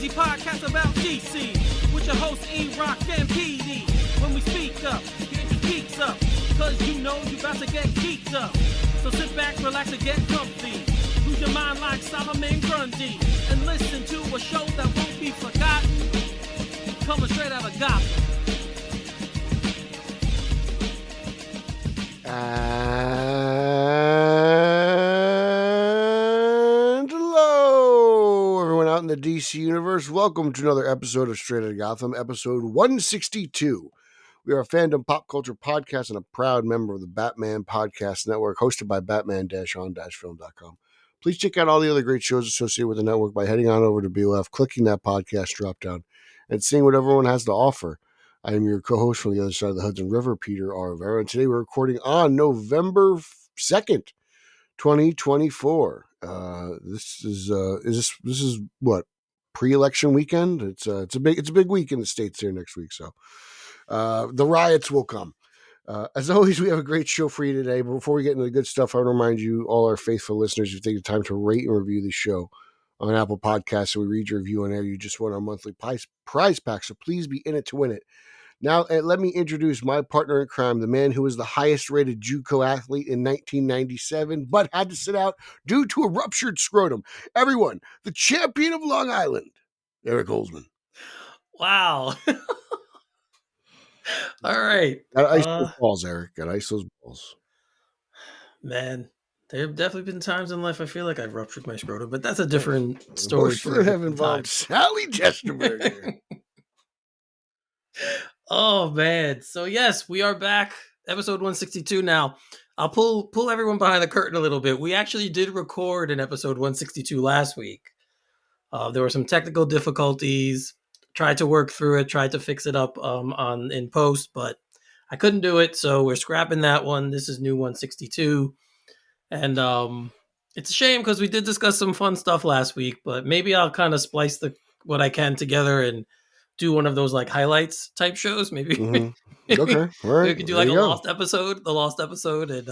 crazy podcast about DC with your host E-Rock and PD. When we speak up, get your geeks up, cause you know you about to get geeked up. So sit back, relax, and get comfy. Lose your mind like Solomon Grundy and listen to a show that won't be forgotten. Coming straight out of Gotham. And hello, everyone out in the DC universe. Welcome to another episode of Straight Outta Gotham, episode 162. We are a fandom pop culture podcast and a proud member of the Batman Podcast Network, hosted by batman-on-film.com. Please check out all the other great shows associated with the network by heading on over to BOF, clicking that podcast drop-down, and seeing what everyone has to offer. I am your co-host from the other side of the Hudson River, Peter R. Rivera, and today we're recording on November 2nd, 2024. This is what, pre-election weekend? It's a big week in the States here next week, so the riots will come. As always, we have a great show for you today. But before we get into the good stuff, I want to remind you, all our faithful listeners, if you take the time to rate and review the show on Apple Podcasts, so we read your review on air, you just won our monthly prize pack, so please be in it to win it. Now, let me introduce my partner in crime, the man who was the highest-rated JUCO athlete in 1997, but had to sit out due to a ruptured scrotum. Everyone, the champion of Long Island, Eric Holzman. Wow. All right. Gotta ice those balls, Eric. Gotta ice those balls. Man, there have definitely been times in life I feel like I've ruptured my scrotum, but that's a different story. Most of them have involved Sally Chesterberger. Oh, man. So, yes, we are back. Episode 162 now. I'll pull everyone behind the curtain a little bit. We actually did record an episode 162 last week. There were some technical difficulties. Tried to work through it, tried to fix it up in post, but I couldn't do it, so we're scrapping that one. This is new 162. And it's a shame because we did discuss some fun stuff last week, but maybe I'll kind of splice what I can together and do one of those like highlights type shows. Maybe, Okay, all right. We could do like the lost episode, and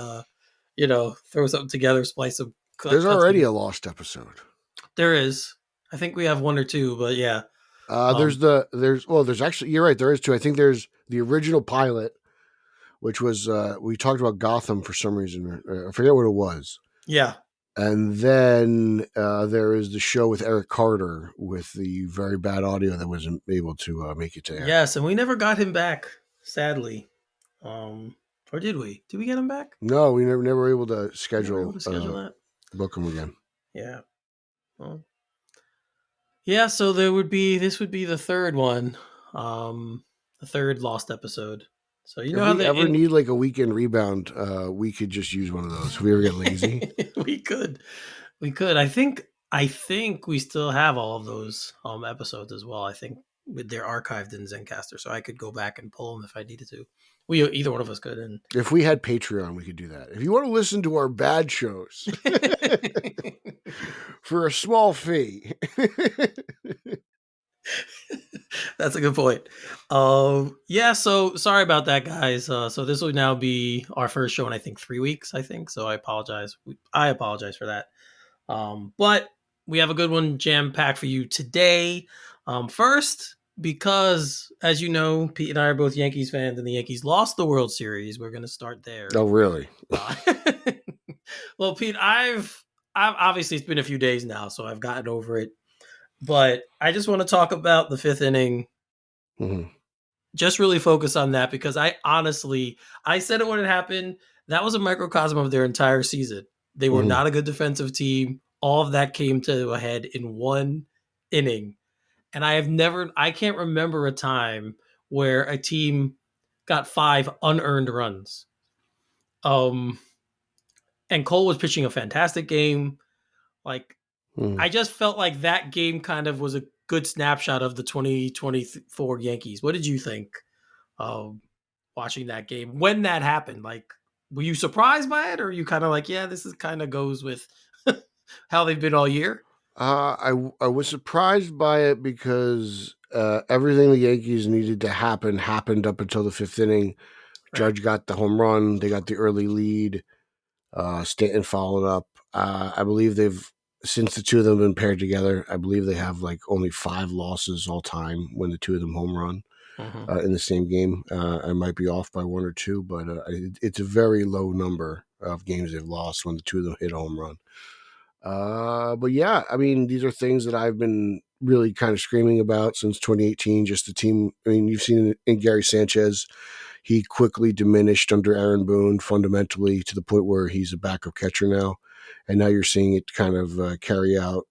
throw something together, splice some. There's already a lost episode. There is. I think we have one or two, but yeah. There's actually, you're right. There is two. I think there's the original pilot, which was, we talked about Gotham for some reason. I forget what it was. Yeah. And then there is the show with Eric Carter with the very bad audio that wasn't able to make it to air. Yes, and we never got him back, sadly. Or did we? Did we get him back? No, we never were able to schedule that. Book him again. Yeah. Well. Yeah, so this would be the third one, the third lost episode. So if we ever need like a weekend rebound, we could just use one of those. If we ever get lazy, we could. I think we still have all of those episodes as well. I think they're archived in Zencaster, so I could go back and pull them if I needed to. Either one of us could. And if we had Patreon, we could do that. If you want to listen to our bad shows for a small fee. That's a good point. Yeah, so sorry about that, guys. So this will now be our first show in, I think, 3 weeks, so I apologize. I apologize for that. But we have a good one jam-packed for you today. First, because, as you know, Pete and I are both Yankees fans, and the Yankees lost the World Series. We're going to start there. Oh, really? Well, Pete, I've obviously, it's been a few days now, so I've gotten over it. But I just want to talk about the fifth inning. Mm-hmm. Just really focus on that, because I said it when it happened. That was a microcosm of their entire season. They were not a good defensive team. All of that came to a head in one inning. And I can't remember a time where a team got 5 unearned runs. And Cole was pitching a fantastic game. I just felt like that game kind of was a good snapshot of the 2024 Yankees. What did you think watching that game when that happened? Were you surprised by it, or are you kind of like, yeah, this is kind of goes with how they've been all year? I was surprised by it because everything the Yankees needed to happen happened up until the fifth inning. Right. Judge got the home run. They got the early lead. Stanton followed up. I believe they've since the two of them have been paired together, I believe they have like only 5 losses all time when the two of them home run in the same game. I might be off by 1 or 2, but it's a very low number of games they've lost when the two of them hit a home run. But yeah, I mean, these are things that I've been really kind of screaming about since 2018. Just the team. I mean, you've seen it in Gary Sanchez. He quickly diminished under Aaron Boone fundamentally to the point where he's a backup catcher now. And now you're seeing it kind of carry out,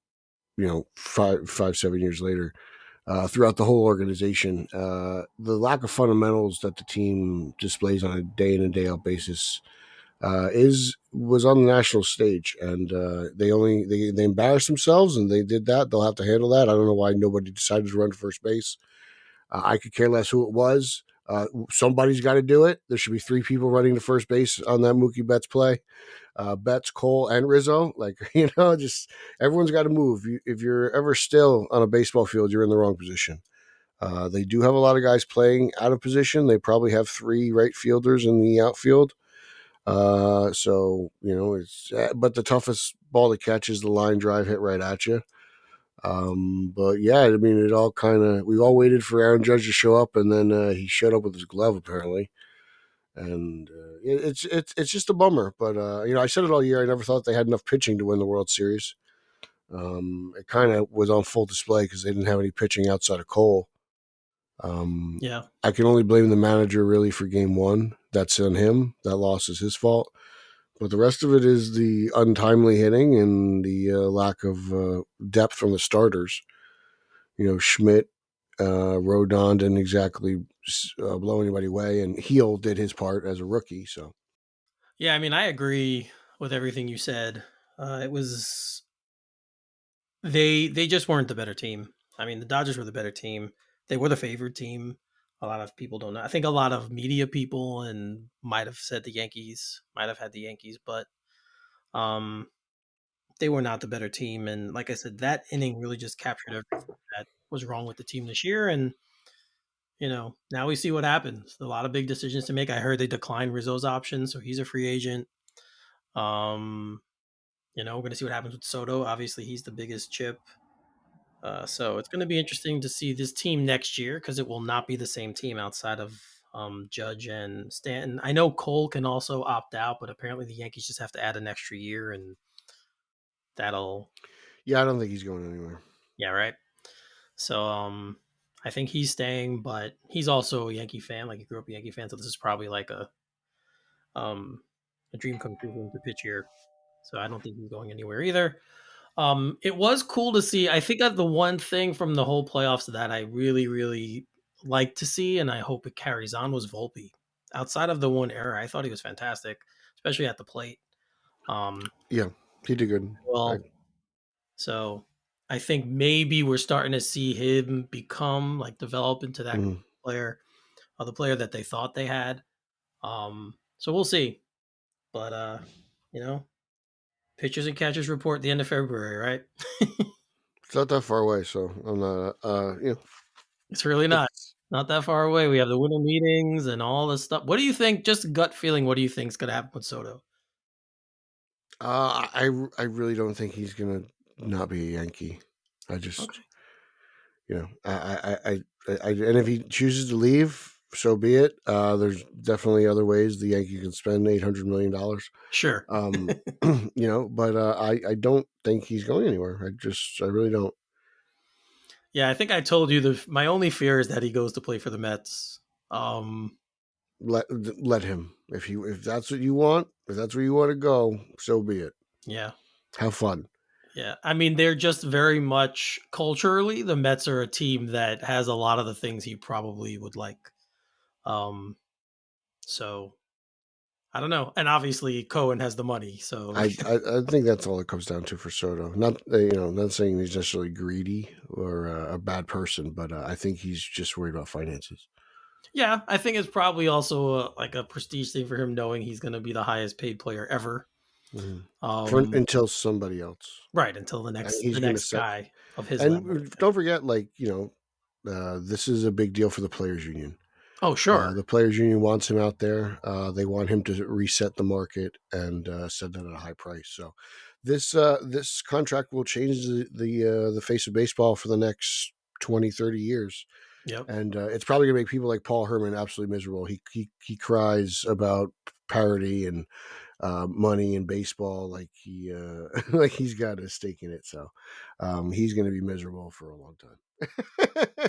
7 years later, throughout the whole organization. The lack of fundamentals that the team displays on a day in and day out basis was on the national stage, and they embarrassed themselves, and they did that. They'll have to handle that. I don't know why nobody decided to run to first base. I could care less who it was. Somebody's got to do it. There should be 3 people running to first base on that Mookie Betts play. Betts, Cole, and Rizzo. Just everyone's got to move. If you're ever still on a baseball field, you're in the wrong position. They do have a lot of guys playing out of position. They probably have 3 right fielders in the outfield. It's but the toughest ball to catch is the line drive hit right at you. But yeah, I mean, it all we all waited for Aaron Judge to show up, and then he showed up with his glove apparently, and it's just a bummer. But I said it all year. I never thought they had enough pitching to win the World Series. It kind of was on full display because they didn't have any pitching outside of Cole. Yeah. I can only blame the manager really for game 1. That's on him. That loss is his fault. But the rest of it is the untimely hitting and the lack of depth from the starters. Schmidt, Rodon didn't exactly blow anybody away, and Heel did his part as a rookie. So, yeah, I mean, I agree with everything you said. It was they just weren't the better team. I mean, the Dodgers were the better team. They were the favored team. A lot of people don't know. I think a lot of media people and might have said the Yankees, might have had the Yankees, but they were not the better team. And like I said, that inning really just captured everything that was wrong with the team this year. And now we see what happens. A lot of big decisions to make. I heard they declined Rizzo's option, so he's a free agent. We're going to see what happens with Soto. Obviously, he's the biggest chip. So it's going to be interesting to see this team next year because it will not be the same team outside of Judge and Stanton. I know Cole can also opt out, but apparently the Yankees just have to add an extra year, and that'll. Yeah, I don't think he's going anywhere. Yeah, right. So I think he's staying, but he's also a Yankee fan. Like he grew up a Yankee fan, so this is probably like a dream come true for him to pitch here. So I don't think he's going anywhere either. It was cool to see. I think that the one thing from the whole playoffs that I really, really like to see, and I hope it carries on, was Volpe. Outside of the one error, I thought he was fantastic, especially at the plate. Yeah, he did good. So I think maybe we're starting to see him develop into that player, the player that they thought they had. So we'll see. But pitchers and catchers report the end of February, right? It's not that far away, so I'm not. It's really not that far away. We have the winter meetings and all this stuff. What do you think? Just gut feeling. What do you think is going to happen with Soto? I really don't think he's gonna not be a Yankee. I just, I and if he chooses to leave, so be it. There's definitely other ways the Yankee can spend $800 million. Sure. But I don't think he's going anywhere. I really don't. Yeah, I think I told you my only fear is that he goes to play for the Mets. Let him. If that's what you want, if that's where you want to go, so be it. Yeah. Have fun. Yeah. I mean, they're just very much culturally, the Mets are a team that has a lot of the things he probably would like. So I don't know. And obviously Cohen has the money. So I think that's all it comes down to for Soto. Not saying he's necessarily greedy or a bad person, but I think he's just worried about finances. Yeah, I think it's probably also a prestige thing for him, knowing he's going to be the highest paid player ever. Mm-hmm. Until somebody else, right? Until the next guy of his and level. Don't forget, this is a big deal for the players' union. Oh, sure. The players union wants him out there. They want him to reset the market and set that at a high price. So this contract will change the face of baseball for the next 20, 30 years. Yep. And it's probably gonna make people like Paul Herman absolutely miserable. He cries about parity and money in baseball like he like he's got a stake in it. So he's gonna be miserable for a long time.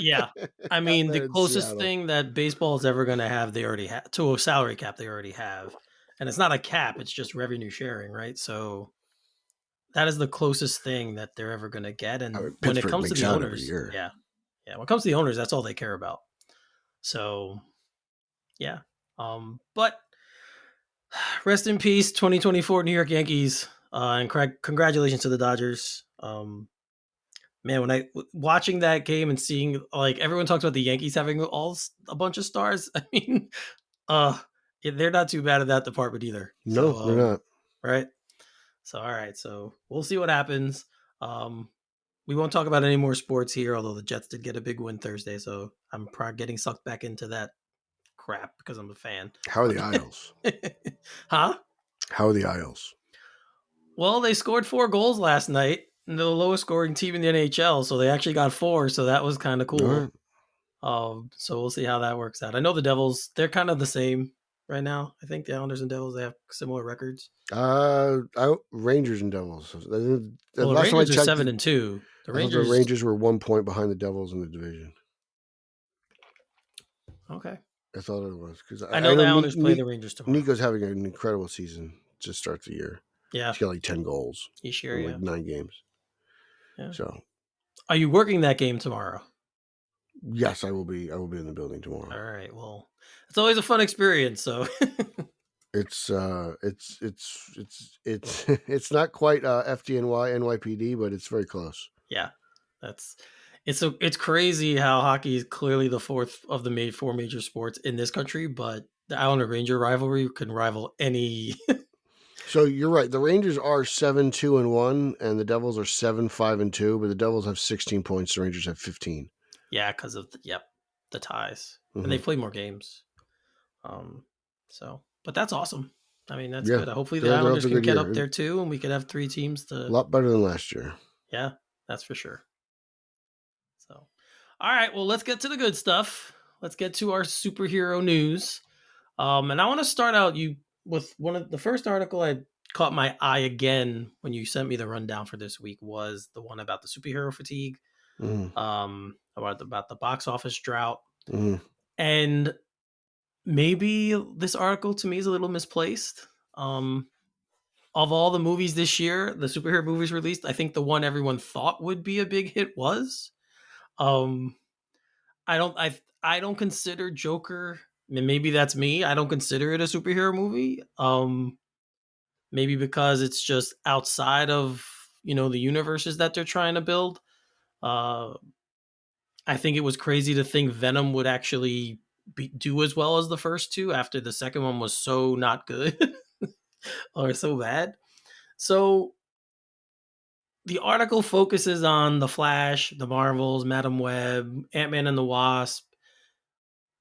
Yeah. I Out mean, the there in closest Seattle. thing that baseball is ever going to have, they already have to a salary cap. They already have, and it's not a cap; it's just revenue sharing, right? So that is the closest thing that they're ever going to get. I And mean, when it Pittsburgh comes to makes the out every owners, year. yeah, when it comes to the owners, that's all they care about. So yeah, but rest in peace, 2024 New York Yankees, and congratulations to the Dodgers. Man, when watching that game and seeing like everyone talks about the Yankees having a bunch of stars, I mean, they're not too bad in that department either. No, So, they're not. right. So, all right. So we'll see what happens. We won't talk about any more sports here, although the Jets did get a big win Thursday. So I'm probably getting sucked back into that crap because I'm a fan. How are the Isles? Huh? How are the Isles? Well, they scored 4 goals last night. And they're the lowest scoring team in the NHL, so they actually got 4. So that was kind of All cool. right. So we'll see how that works out. I know the Devils, they're kind of the same right now. I think the Islanders and Devils, they have similar records. Rangers and Devils. The Well, the last time I Rangers are checked, 7-2. The I thought the Rangers, Rangers were 1 point behind the Devils in the division. okay. I thought it was because I know the Islanders play the Rangers tomorrow. Nico's having an incredible season to start the year. Yeah, He's got like 10 goals each year. in Yeah. like 9 games. Yeah. So Are you working that game tomorrow? yes, I will be in the building tomorrow. All right. Well, it's always a fun experience. So It's it's not quite FDNY NYPD, but it's very close. yeah, it's crazy how hockey is clearly the fourth of the 4 major sports in this country, but the Islander Ranger rivalry can rival any. So you're right. The Rangers are 7-2-1, and the Devils are 7-5-2. But the Devils have 16 points. The Rangers have 15. Yeah, because of the ties, Mhm. and they play more games. But that's awesome. I mean, that's Yeah, good. Hopefully, the they're off Islanders to a can good get year. up there too, and we could have 3 teams A to. lot better than last year. Yeah, that's for sure. So, all right. Well, let's get to the good stuff. Let's get to our superhero news. And I want to start out with one of the first article I caught my eye again when you sent me the rundown for this week was the one about the superhero fatigue, Mhm. about the box office drought, Mhm. and maybe this article to me is a little misplaced. Of all the movies this year, the superhero movies released, I think the one everyone thought would be a big hit was. Um, I don't consider Joker. And maybe that's me. I don't consider it a superhero movie. Maybe because it's just outside of the universes that they're trying to build. I think it was crazy to think Venom would actually do as well as the first 2 after the second one was so not good or so bad. So the article focuses on the Flash, the Marvels, Madam Web, Ant-Man and the Wasp,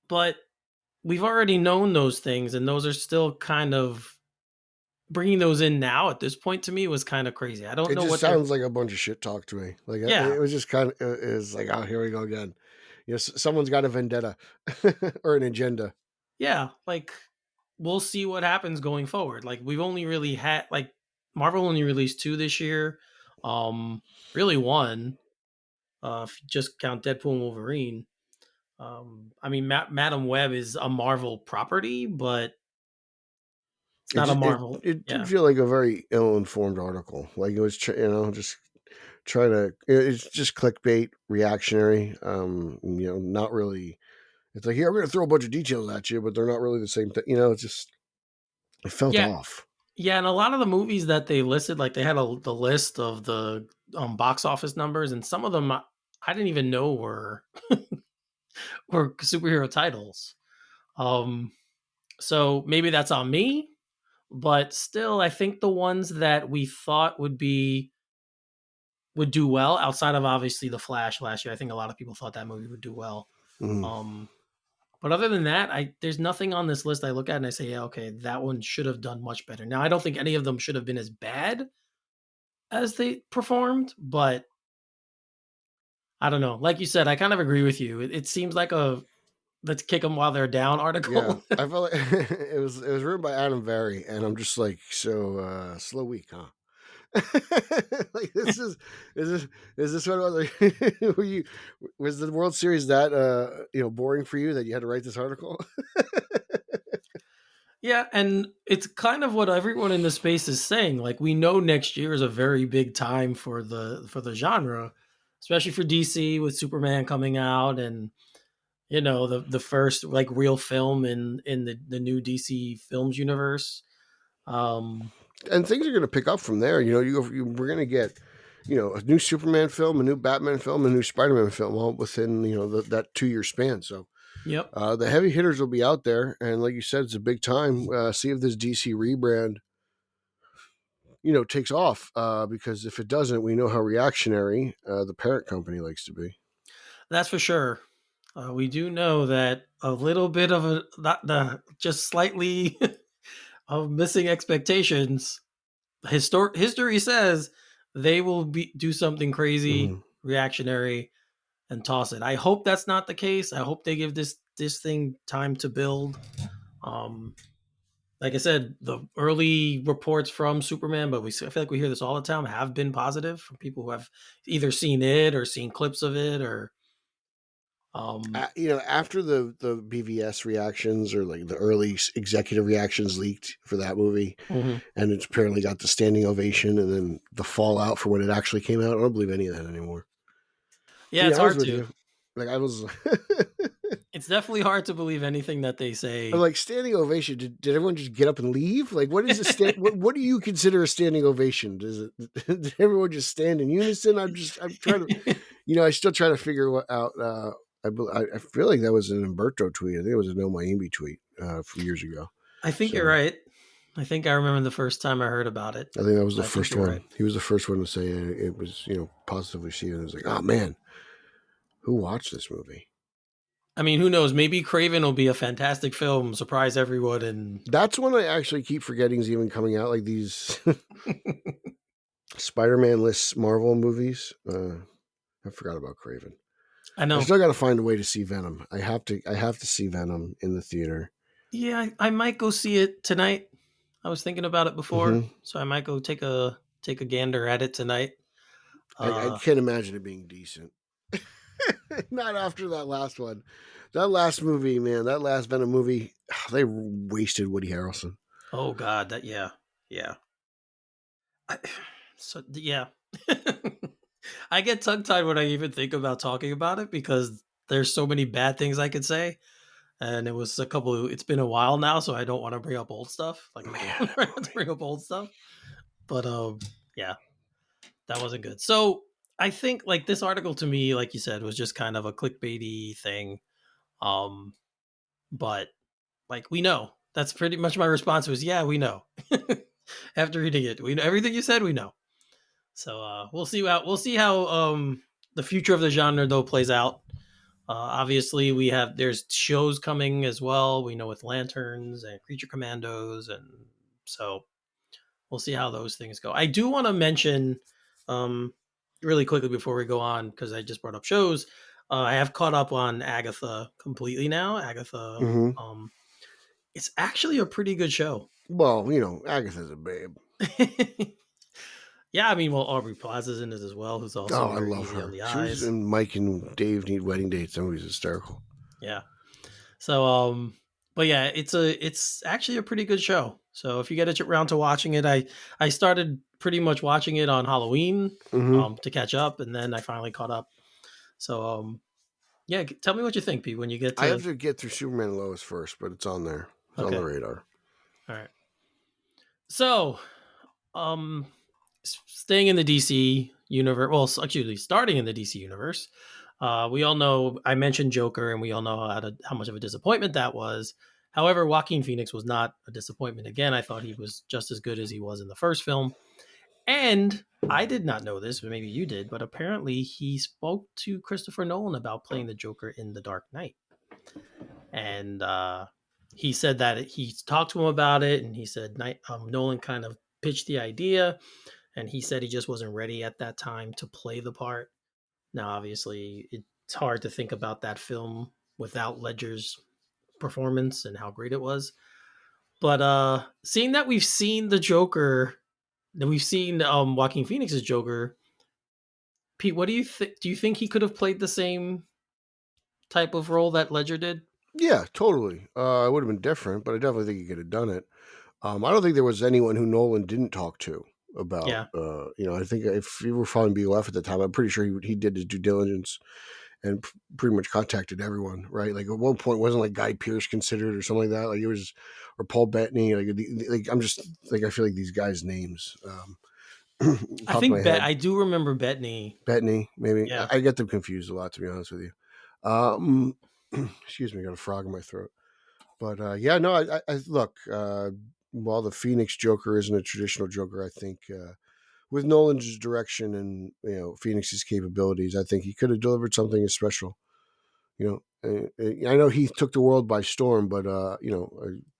but we've already known those things, and those are still kind of bringing those in now at this point to me was kind of crazy. I don't It know just what they're. sounds like a bunch of shit talk to me. Like Yeah, it was just kind of is like, oh, here we go again. Someone's got a vendetta or an agenda. yeah, like we'll see what happens going forward. Like we've only really had like Marvel only released 2 this year. Really 1. If you just count Deadpool and Wolverine. I mean, Madam Web is a Marvel property, but it's not a Marvel. It did Yeah, feel like a very ill-informed article. Like it was, just try to. It's just clickbait, reactionary. Not really. It's like, here, I'm going to throw a bunch of details at you, but they're not really the same thing. It's just, it felt yeah, off. yeah. And a lot of the movies that they listed, like they had the list of the box office numbers, and some of them I didn't even know were superhero titles. So maybe that's on me, but still, I think the ones that we thought would do well outside of obviously the Flash last year. I think a lot of people thought that movie would do well. Mhm. But other than that, there's nothing on this list I look at and I say, yeah, okay, that one should have done much better. Now, I don't think any of them should have been as bad as they performed, but I don't know. Like you said, I kind of agree with you. It seems like a let's kick them while they're down Yeah, article. I felt like it was written by Adam Vary, and I'm just like, so slow week, huh? Like is this what it was like? Was the World Series that boring for you that you had to write this article? Yeah, and it's kind of what everyone in the space is saying. Like we know next year is a very big time for the genre, especially for DC with Superman coming out and the first like real film in the new DC films universe. Um And things are going to pick up from there. We're going to get a new Superman film, a new Batman film, a new Spider-Man film, all within that 2-year span. So yep. the heavy hitters will be out there, and like you said, it's a big time. See if this DC rebrand takes off, because if it doesn't, we know how reactionary the parent company likes to be. That's for sure. We do know that a little bit of just slightly of missing expectations. History says they will do something crazy, reactionary, and toss it. I hope that's not the case. I hope they give this thing time to build. Like I said, the early reports from Superman, but I feel like we hear this all the time, have been positive from people who have either seen it or seen clips of it or After the BVS reactions, or like the early executive reactions leaked for that movie, mhm. and it's apparently got the standing ovation, and then the fallout for when it actually came out, I don't believe any of that anymore. To Yeah, be it's honest hard with to. you, like I was, It's definitely hard to believe anything that they I'm say. like, standing ovation. Did everyone just get up and leave? Like, what is a what do you consider a standing ovation? Does it? Did everyone just stand in unison? I'm trying to, I still try to figure out. I feel like that was an Umberto tweet. I think it was a No Miami tweet from years ago. I think you're So right. I think I remember the first time I heard about it. I think that was the I think first you're one. right. He was the first one to say it was, positively received. It was like, oh man, who watched this movie? I mean, who knows? Maybe Craven will be a fantastic film, surprise everyone, and That's one I actually keep forgetting is even coming out. Like these Spider-Man-less Marvel movies. I forgot about Craven. I I know. still got to find a way to see Venom. I have to see Venom in the theater. Yeah, I might go see it tonight. I was thinking about it before, so I might go take a gander at it tonight. I can't imagine it being decent. Not after that last one. That last movie, man, that last Venom movie, they wasted Woody Harrelson. Oh God, yeah. So yeah, I get tongue tied when I even think about talking about it because there's so many bad things I could say, and it's been a while now, so I don't want to bring up old stuff. Like I Man, don't want to bring up old stuff, but yeah, that wasn't good. So I think like this article to me, like you said, was just kind of a clickbaity thing. Um, but like we know, that's pretty much my response was, yeah, we know. After reading it, we know everything you said. We know. So we'll see how the future of the genre though plays out. Obviously, there's shows coming as well. We know with Lanterns and Creature Commandos, and so we'll see how those things go. I do want to mention really quickly before we go on because I just brought up shows. I have caught up on Agatha completely now. Agatha, it's actually a pretty good show. well, Agatha's a babe. Yeah, I mean, well, Aubrey Plaza's in it as well, who's also Oh, I very love easy on her. the She was eyes. in Mike and Dave Need Wedding Dates. That movie's hysterical. Yeah. So, but yeah, it's actually a pretty good show. So if you get around to watching it, I started pretty much watching it on Halloween, to catch up, and then I finally caught up. So, yeah, tell me what you think, Pete, when you get I have to. to get through Superman and Lois first, but it's on there. It's on Okay. the radar. All right. So, um, staying in the DC universe, well, actually, starting in the DC universe, we all know I mentioned Joker, and we all know how much of a disappointment that was. However, Joaquin Phoenix was not a disappointment. Again, I thought he was just as good as he was in the first film. And I did not know this, but maybe you did. But apparently, he spoke to Christopher Nolan about playing the Joker in The Dark Knight. And he said that he talked to him about it, and he said Nolan kind of pitched the idea, and he said he just wasn't ready at that time to play the part. Now, obviously, it's hard to think about that film without Ledger's performance and how great it was. But seeing that we've seen the Joker, that we've seen Joaquin Phoenix's Joker, Pete, what do you think? Do you think he could have played the same type of role that Ledger did? Yeah, totally. It would have been different, but I definitely think he could have done it. I don't think there was anyone who Nolan didn't talk to about. Yeah. I think if he were following BOF at the time, I'm pretty sure he did his due diligence and pretty much contacted everyone, right? Like at one point, wasn't like Guy Pearce considered or something like that. Like it was, or Paul Bettany. Like I'm just like I feel like these guys' names. I think I do remember Bettany. Bettany, maybe. Yeah. I get them confused a lot, to be honest with you. Excuse me, I got a frog in my throat. But yeah, no, I look. While the Phoenix Joker isn't a traditional Joker, I think with Nolan's direction and Phoenix's capabilities, I think he could have delivered something special. I know he took the world by storm, but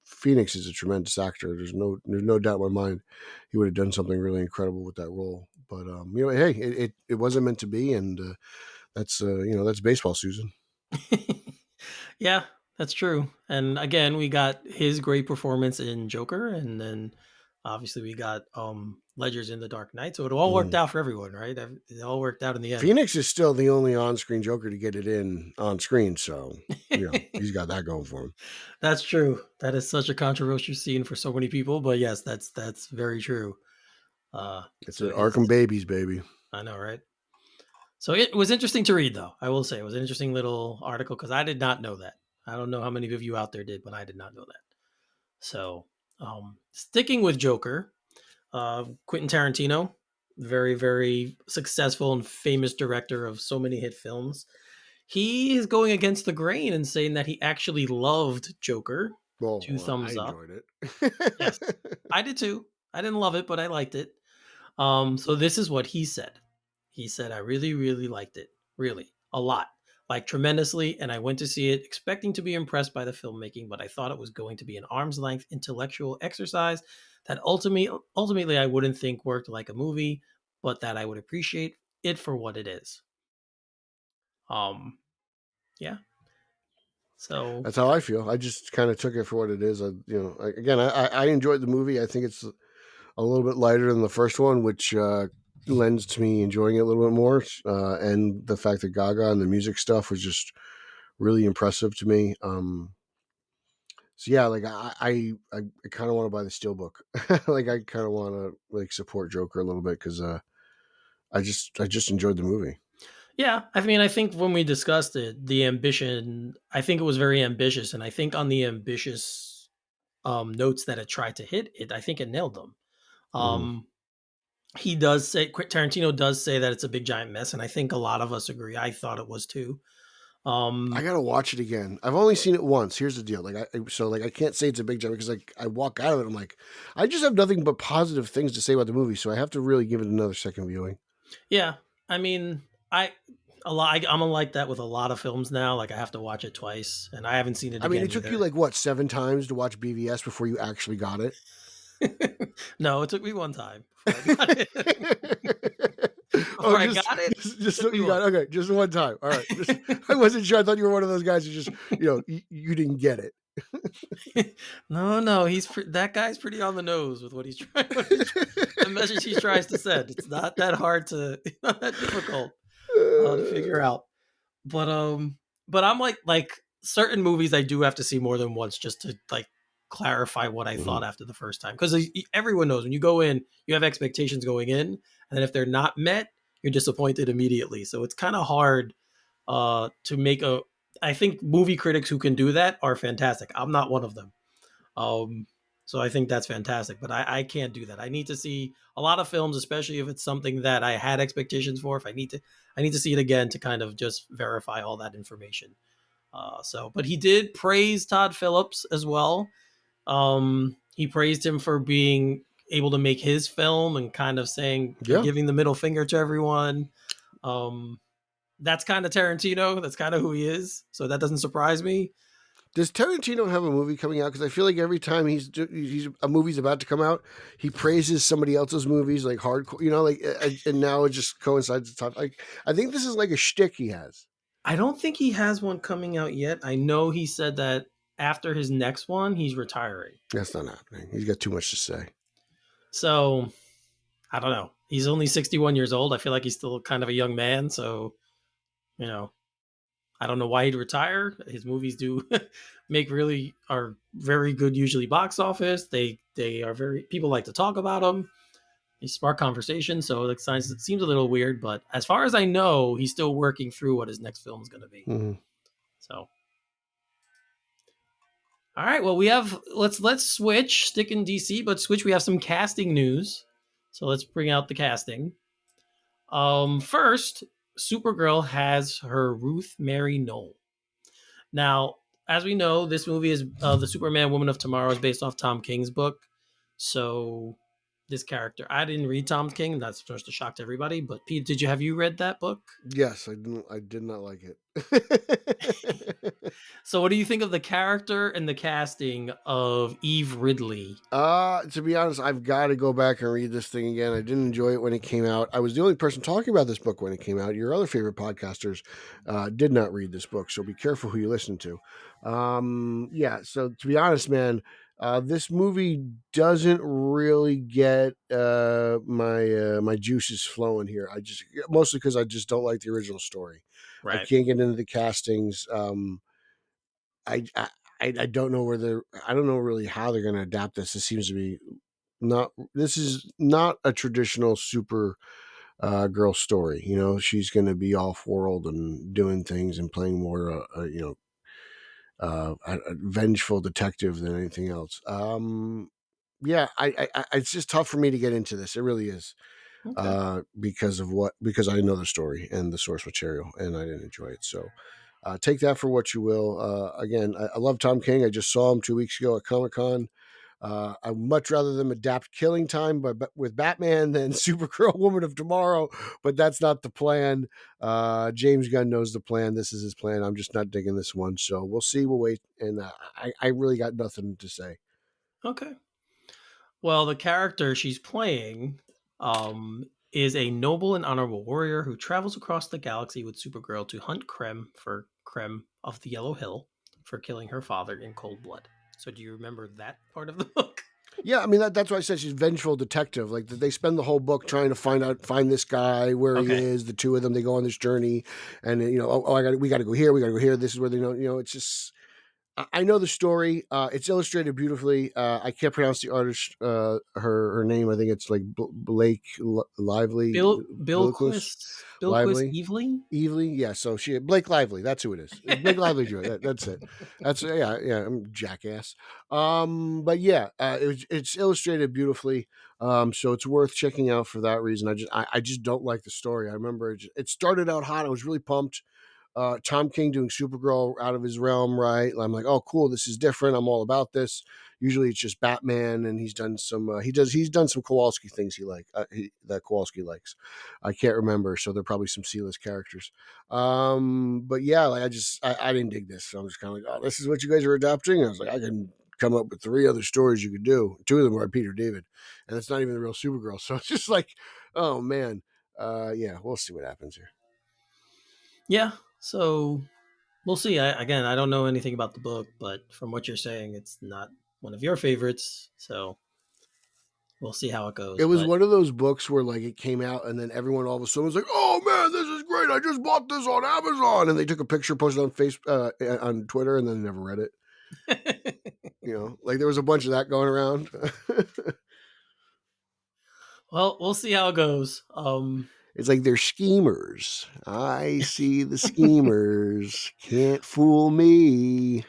Phoenix is a tremendous actor. There's no doubt in my mind he would have done something really incredible with that role. But hey, it wasn't meant to be, and that's baseball, Susan. Yeah, that's true. And again, we got his great performance in Joker, and then obviously we got Ledger's in The Dark Knight. So it all worked out for everyone, right? It all worked out in the end. Phoenix is still the only on-screen Joker to get it in on screen, so he's got that going for him. That's true. That is such a controversial scene for so many people, but yes, that's very true. It's an Arkham Babies, baby. I know, right? So it was interesting to read, though. I will say it was an interesting little article because I did not know that. I don't know how many of you out there did, but I did not know that. So sticking with Joker, Quentin Tarantino, very, very successful and famous director of so many hit films. He is going against the grain and saying that he actually loved Joker. Well, 2 thumbs up. I enjoyed it. Yes, I did too. I didn't love it, but I liked it. So this is what he said. He said, I really, really liked it. Really. A lot. Like tremendously. And I went to see it expecting to be impressed by the filmmaking, but I thought it was going to be an arm's length intellectual exercise that ultimately I wouldn't think worked like a movie, but that I would appreciate it for what it is. Yeah. So that's how I feel. I just kind of took it for what it is. I enjoyed the movie. I think it's a little bit lighter than the first one, which lends to me enjoying it a little bit more. And the fact that Gaga and the music stuff was just really impressive to me. So yeah, like I kind of want to buy the Steelbook. Like I kind of want to like support Joker a little bit because I just enjoyed the movie. Yeah, I mean, I think when we discussed it, the ambition, I think it was very ambitious, and I think on the ambitious notes that it tried to hit, I think it nailed them. He does say, Tarantino does say that it's a big giant mess, and I think a lot of us agree. I thought it was too. I gotta watch it again. I've only seen it once. Here's the deal: I can't say it's a big giant because I walk out of it. I'm like, I just have nothing but positive things to say about the movie, so I have to really give it another second viewing. Yeah, I mean, I'm like that with a lot of films now. Like I have to watch it twice, and I haven't seen it. I mean, it took you like what 7 times to watch BVS before you actually got it. No, it took me 1 time. I got it. I got it. Okay, just 1 time. All right. I wasn't sure. I thought you were one of those guys who just you didn't get it. No, that guy's pretty on the nose with what he's trying. The message he tries to send. It's not that hard not that difficult to figure out. But I'm like certain movies I do have to see more than once just to like clarify what I thought after the first time, because everyone knows when you go in, you have expectations going in, and if they're not met, you're disappointed immediately. So it's kind of hard to make I think movie critics who can do that are fantastic. I'm not one of them. So I think that's fantastic, but I can't do that. I need to see a lot of films, especially if it's something that I had expectations for. If I need to see it again to kind of just verify all that information. But he did praise Todd Phillips as well. He praised him for being able to make his film and kind of saying, giving the middle finger to everyone. That's kind of Tarantino. That's kind of who he is. So that doesn't surprise me. Does Tarantino have a movie coming out? Because I feel like every time a movie's about to come out, he praises somebody else's movies like hardcore. And now it just coincides with top. Like I think this is like a shtick he has. I don't think he has one coming out yet. I know he said that after his next one, he's retiring. That's not happening. He's got too much to say. So I don't know. He's only 61 years old. I feel like he's still kind of a young man. So, I don't know why he'd retire. His movies do are very good, usually box office. They are people like to talk about them. They spark conversation. So it seems a little weird, but as far as I know, he's still working through what his next film is going to be. Mm-hmm. So, all right. Well, let's switch, stick in DC, but switch. We have some casting news. So let's bring out the casting. First, Supergirl has her Ruth Mary Knoll. Now, as we know, this movie is the Superman Woman of Tomorrow is based off Tom King's book. So this character, I didn't read Tom King. That's just a shock to everybody. But Pete, have you read that book? Yes, I didn't. I did not like it. So what do you think of the character and the casting of Eve Ridley? To be honest, I've got to go back and read this thing again. I didn't enjoy it when it came out. I was the only person talking about this book when it came out. Your other favorite podcasters did not read this book, so be careful who you listen to. So to be honest, man, this movie doesn't really get my juices flowing here. Mostly because I just don't like the original story. Right. I can't get into the castings. I don't know I don't know really how they're going to adapt this. This seems to be this is not a traditional super girl story. She's going to be off world and doing things and playing more, a vengeful detective than anything else. It's just tough for me to get into this. It really is. Okay. Because I know the story and the source material and I didn't enjoy it. So, take that for what you will. Again, I love Tom King. I just saw him 2 weeks ago at Comic-Con. I'd much rather them adapt Killing Time but with Batman than Supergirl Woman of Tomorrow, but that's not the plan. James Gunn knows the plan. This is his plan. I'm just not digging this one. So we'll see. We'll wait. And I really got nothing to say. Okay. Well, the character she's playing is a noble and honorable warrior who travels across the galaxy with Supergirl to hunt Krem of the Yellow Hill for killing her father in cold blood. So do you remember that part of the book? Yeah, I mean that's why I said she's vengeful detective. Like they spend the whole book trying to find this guy, where he is. The two of them, they go on this journey, and we got to go here, we got to go here. This is where they know. It's just. I know the story. It's illustrated beautifully. I can't pronounce the artist. Her name. I think it's like Blake Lively. Bilquis Lively. Evely. Yeah. So Blake Lively. That's who it is. Blake Lively. That's it. That's yeah. I'm jackass. But yeah. It's illustrated beautifully. So it's worth checking out for that reason. I just don't like the story. I remember it started out hot. I was really pumped. Tom King doing Supergirl out of his realm, right? I'm like, oh, cool, this is different. I'm all about this. Usually it's just Batman, and he's done some Kowalski things that Kowalski likes. I can't remember, so they're probably some C-list characters. But yeah, like I didn't dig this. So I'm just kind of like, oh, this is what you guys are adapting. I was like, I can come up with 3 other stories you could do. 2 of them are Peter David, and it's not even the real Supergirl. So it's just like, oh man, we'll see what happens here. Yeah. So we'll see. I don't know anything about the book, but from what you're saying, it's not one of your favorites. So we'll see how it goes. It was one of those books where like it came out and then everyone all of a sudden was like, oh man, this is great. I just bought this on Amazon. And they took a picture, posted on Facebook, on Twitter, and then never read it. Like there was a bunch of that going around. Well, we'll see how it goes. It's like they're schemers. I see the schemers. Can't fool me.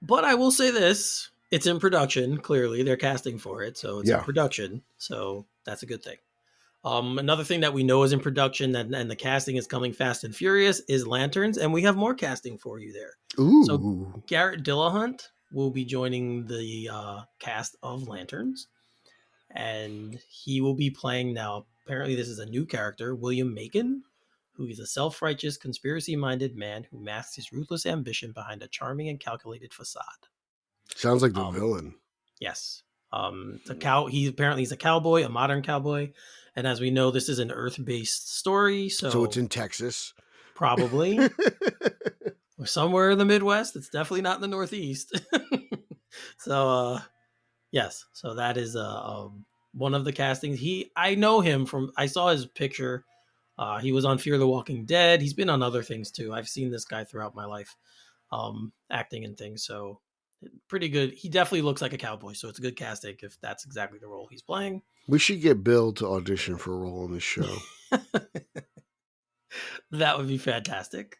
But I will say this. It's in production. Clearly, they're casting for it. So it's in production. So that's a good thing. Another thing that we know is in production and the casting is coming fast and furious is Lanterns. And we have more casting for you there. Ooh. So Garrett Dillahunt will be joining the cast of Lanterns. And he will be playing now. Apparently, this is a new character, William Macon, who is a self-righteous, conspiracy-minded man who masks his ruthless ambition behind a charming and calculated facade. Sounds like the villain. Yes. He's a cowboy, a modern cowboy, and as we know, this is an Earth-based story, so it's in Texas, probably, or somewhere in the Midwest. It's definitely not in the Northeast. So, yes, so that is one of the castings. I know him I saw his picture. He was on Fear the Walking Dead. He's been on other things too. I've seen this guy throughout my life, acting and things. So pretty good. He definitely looks like a cowboy. So it's a good casting if that's exactly the role he's playing. We should get Bill to audition for a role in this show. That would be fantastic.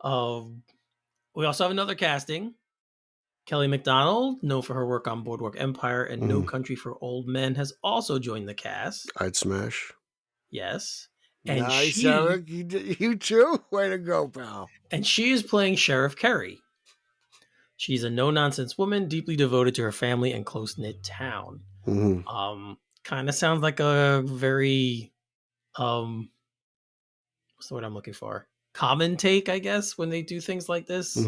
We also have another casting. Kelly MacDonald, known for her work on Boardwalk Empire and No Country for Old Men, has also joined the cast. I'd smash. Yes. And nice, Eric. You too? Way to go, pal. And she is playing Sheriff Kerry. She's a no-nonsense woman, deeply devoted to her family and close-knit town. Kind of sounds like a very, what's the word I'm looking for? Common take, I guess, when they do things like this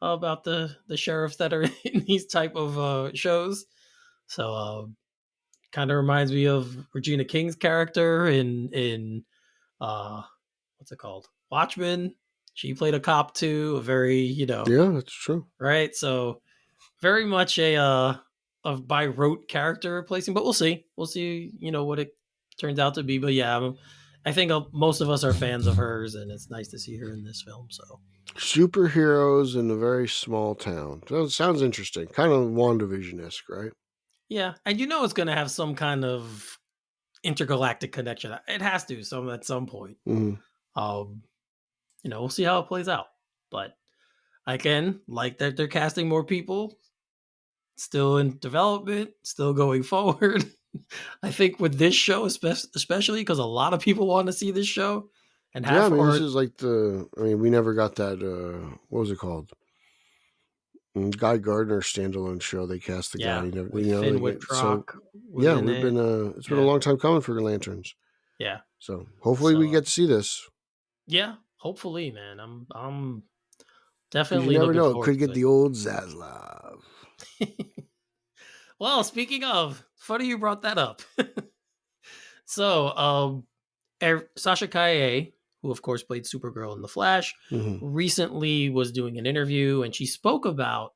about the sheriffs that are in these type of shows. So, kind of reminds me of Regina King's character in what's it called? Watchmen. She played a cop too, a very, yeah, that's true. Right. So very much a by rote character replacing, but we'll see. We'll see, what it turns out to be. But yeah, I think most of us are fans of hers, and it's nice to see her in this film. So superheroes in a very small town. So it sounds interesting. Kind of WandaVision-esque, right? Yeah. And it's going to have some kind of intergalactic connection. It has to at some point. We'll see how it plays out. But again, like that they're casting more people, still in development, still going forward. I think with this show, especially because a lot of people want to see this show. And this is like we never got that, what was it called? Guy Gardner standalone show. They cast the guy. It's been a long time coming for Lanterns. Yeah. So hopefully we get to see this. Yeah, hopefully, man. I'm definitely. You never know. It could get the old Zaslav. Well, speaking of, funny you brought that up. So, Sasha Calle, who of course played Supergirl in The Flash, recently was doing an interview, and she spoke about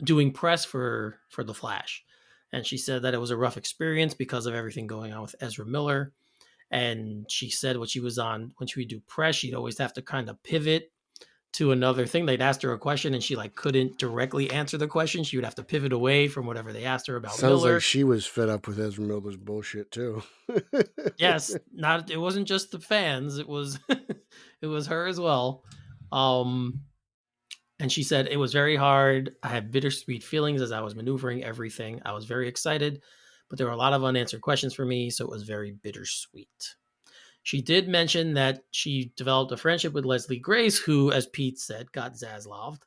doing press for The Flash, and she said that it was a rough experience because of everything going on with Ezra Miller. And she said when she would do press, she'd always have to kind of pivot to another thing. They'd ask her a question and she couldn't directly answer the question. She would have to pivot away from whatever they asked her about. Sounds like she was fed up with Ezra Miller's bullshit too. Yes, it wasn't just the fans. It was it was her as well. And she said it was very hard. I had bittersweet feelings as I was maneuvering everything. I was very excited, but there were a lot of unanswered questions for me, so it was very bittersweet. She did mention that she developed a friendship with Leslie Grace, who, as Pete said, got Zaslaved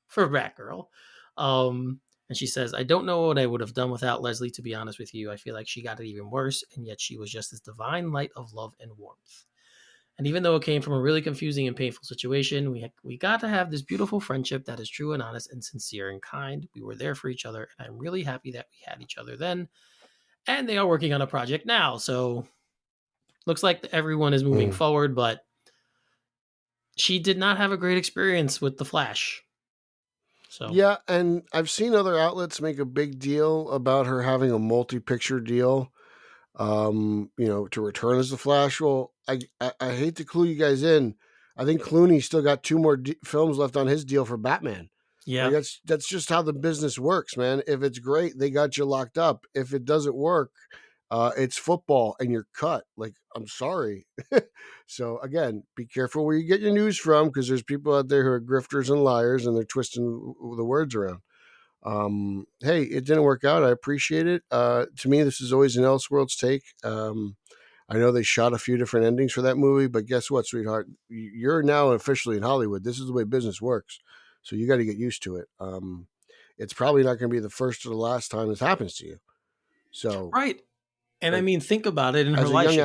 for Batgirl. And she says, I don't know what I would have done without Leslie, to be honest with you. I feel like she got it even worse, and yet she was just this divine light of love and warmth. And even though it came from a really confusing and painful situation, we got to have this beautiful friendship that is true and honest and sincere and kind. We were there for each other, and I'm really happy that we had each other then. And they are working on a project now, so looks like everyone is moving forward, but she did not have a great experience with The Flash. So yeah, and I've seen other outlets make a big deal about her having a multi-picture deal, to return as the Flash. Well, I hate to clue you guys in. I think Clooney still got 2 more films left on his deal for Batman. Yeah, that's just how the business works, man. If it's great, they got you locked up. If it doesn't work, it's football and you're cut. Like, I'm sorry. So again, be careful where you get your news from, because there's people out there who are grifters and liars and they're twisting the words around. Hey, it didn't work out. I appreciate it. To me, this is always an Elseworlds take. I know they shot a few different endings for that movie, but guess what, sweetheart? You're now officially in Hollywood. This is the way business works. So you got to get used to it. It's probably not going to be the first or the last time this happens to you. So right. And I mean, think about it. In her life,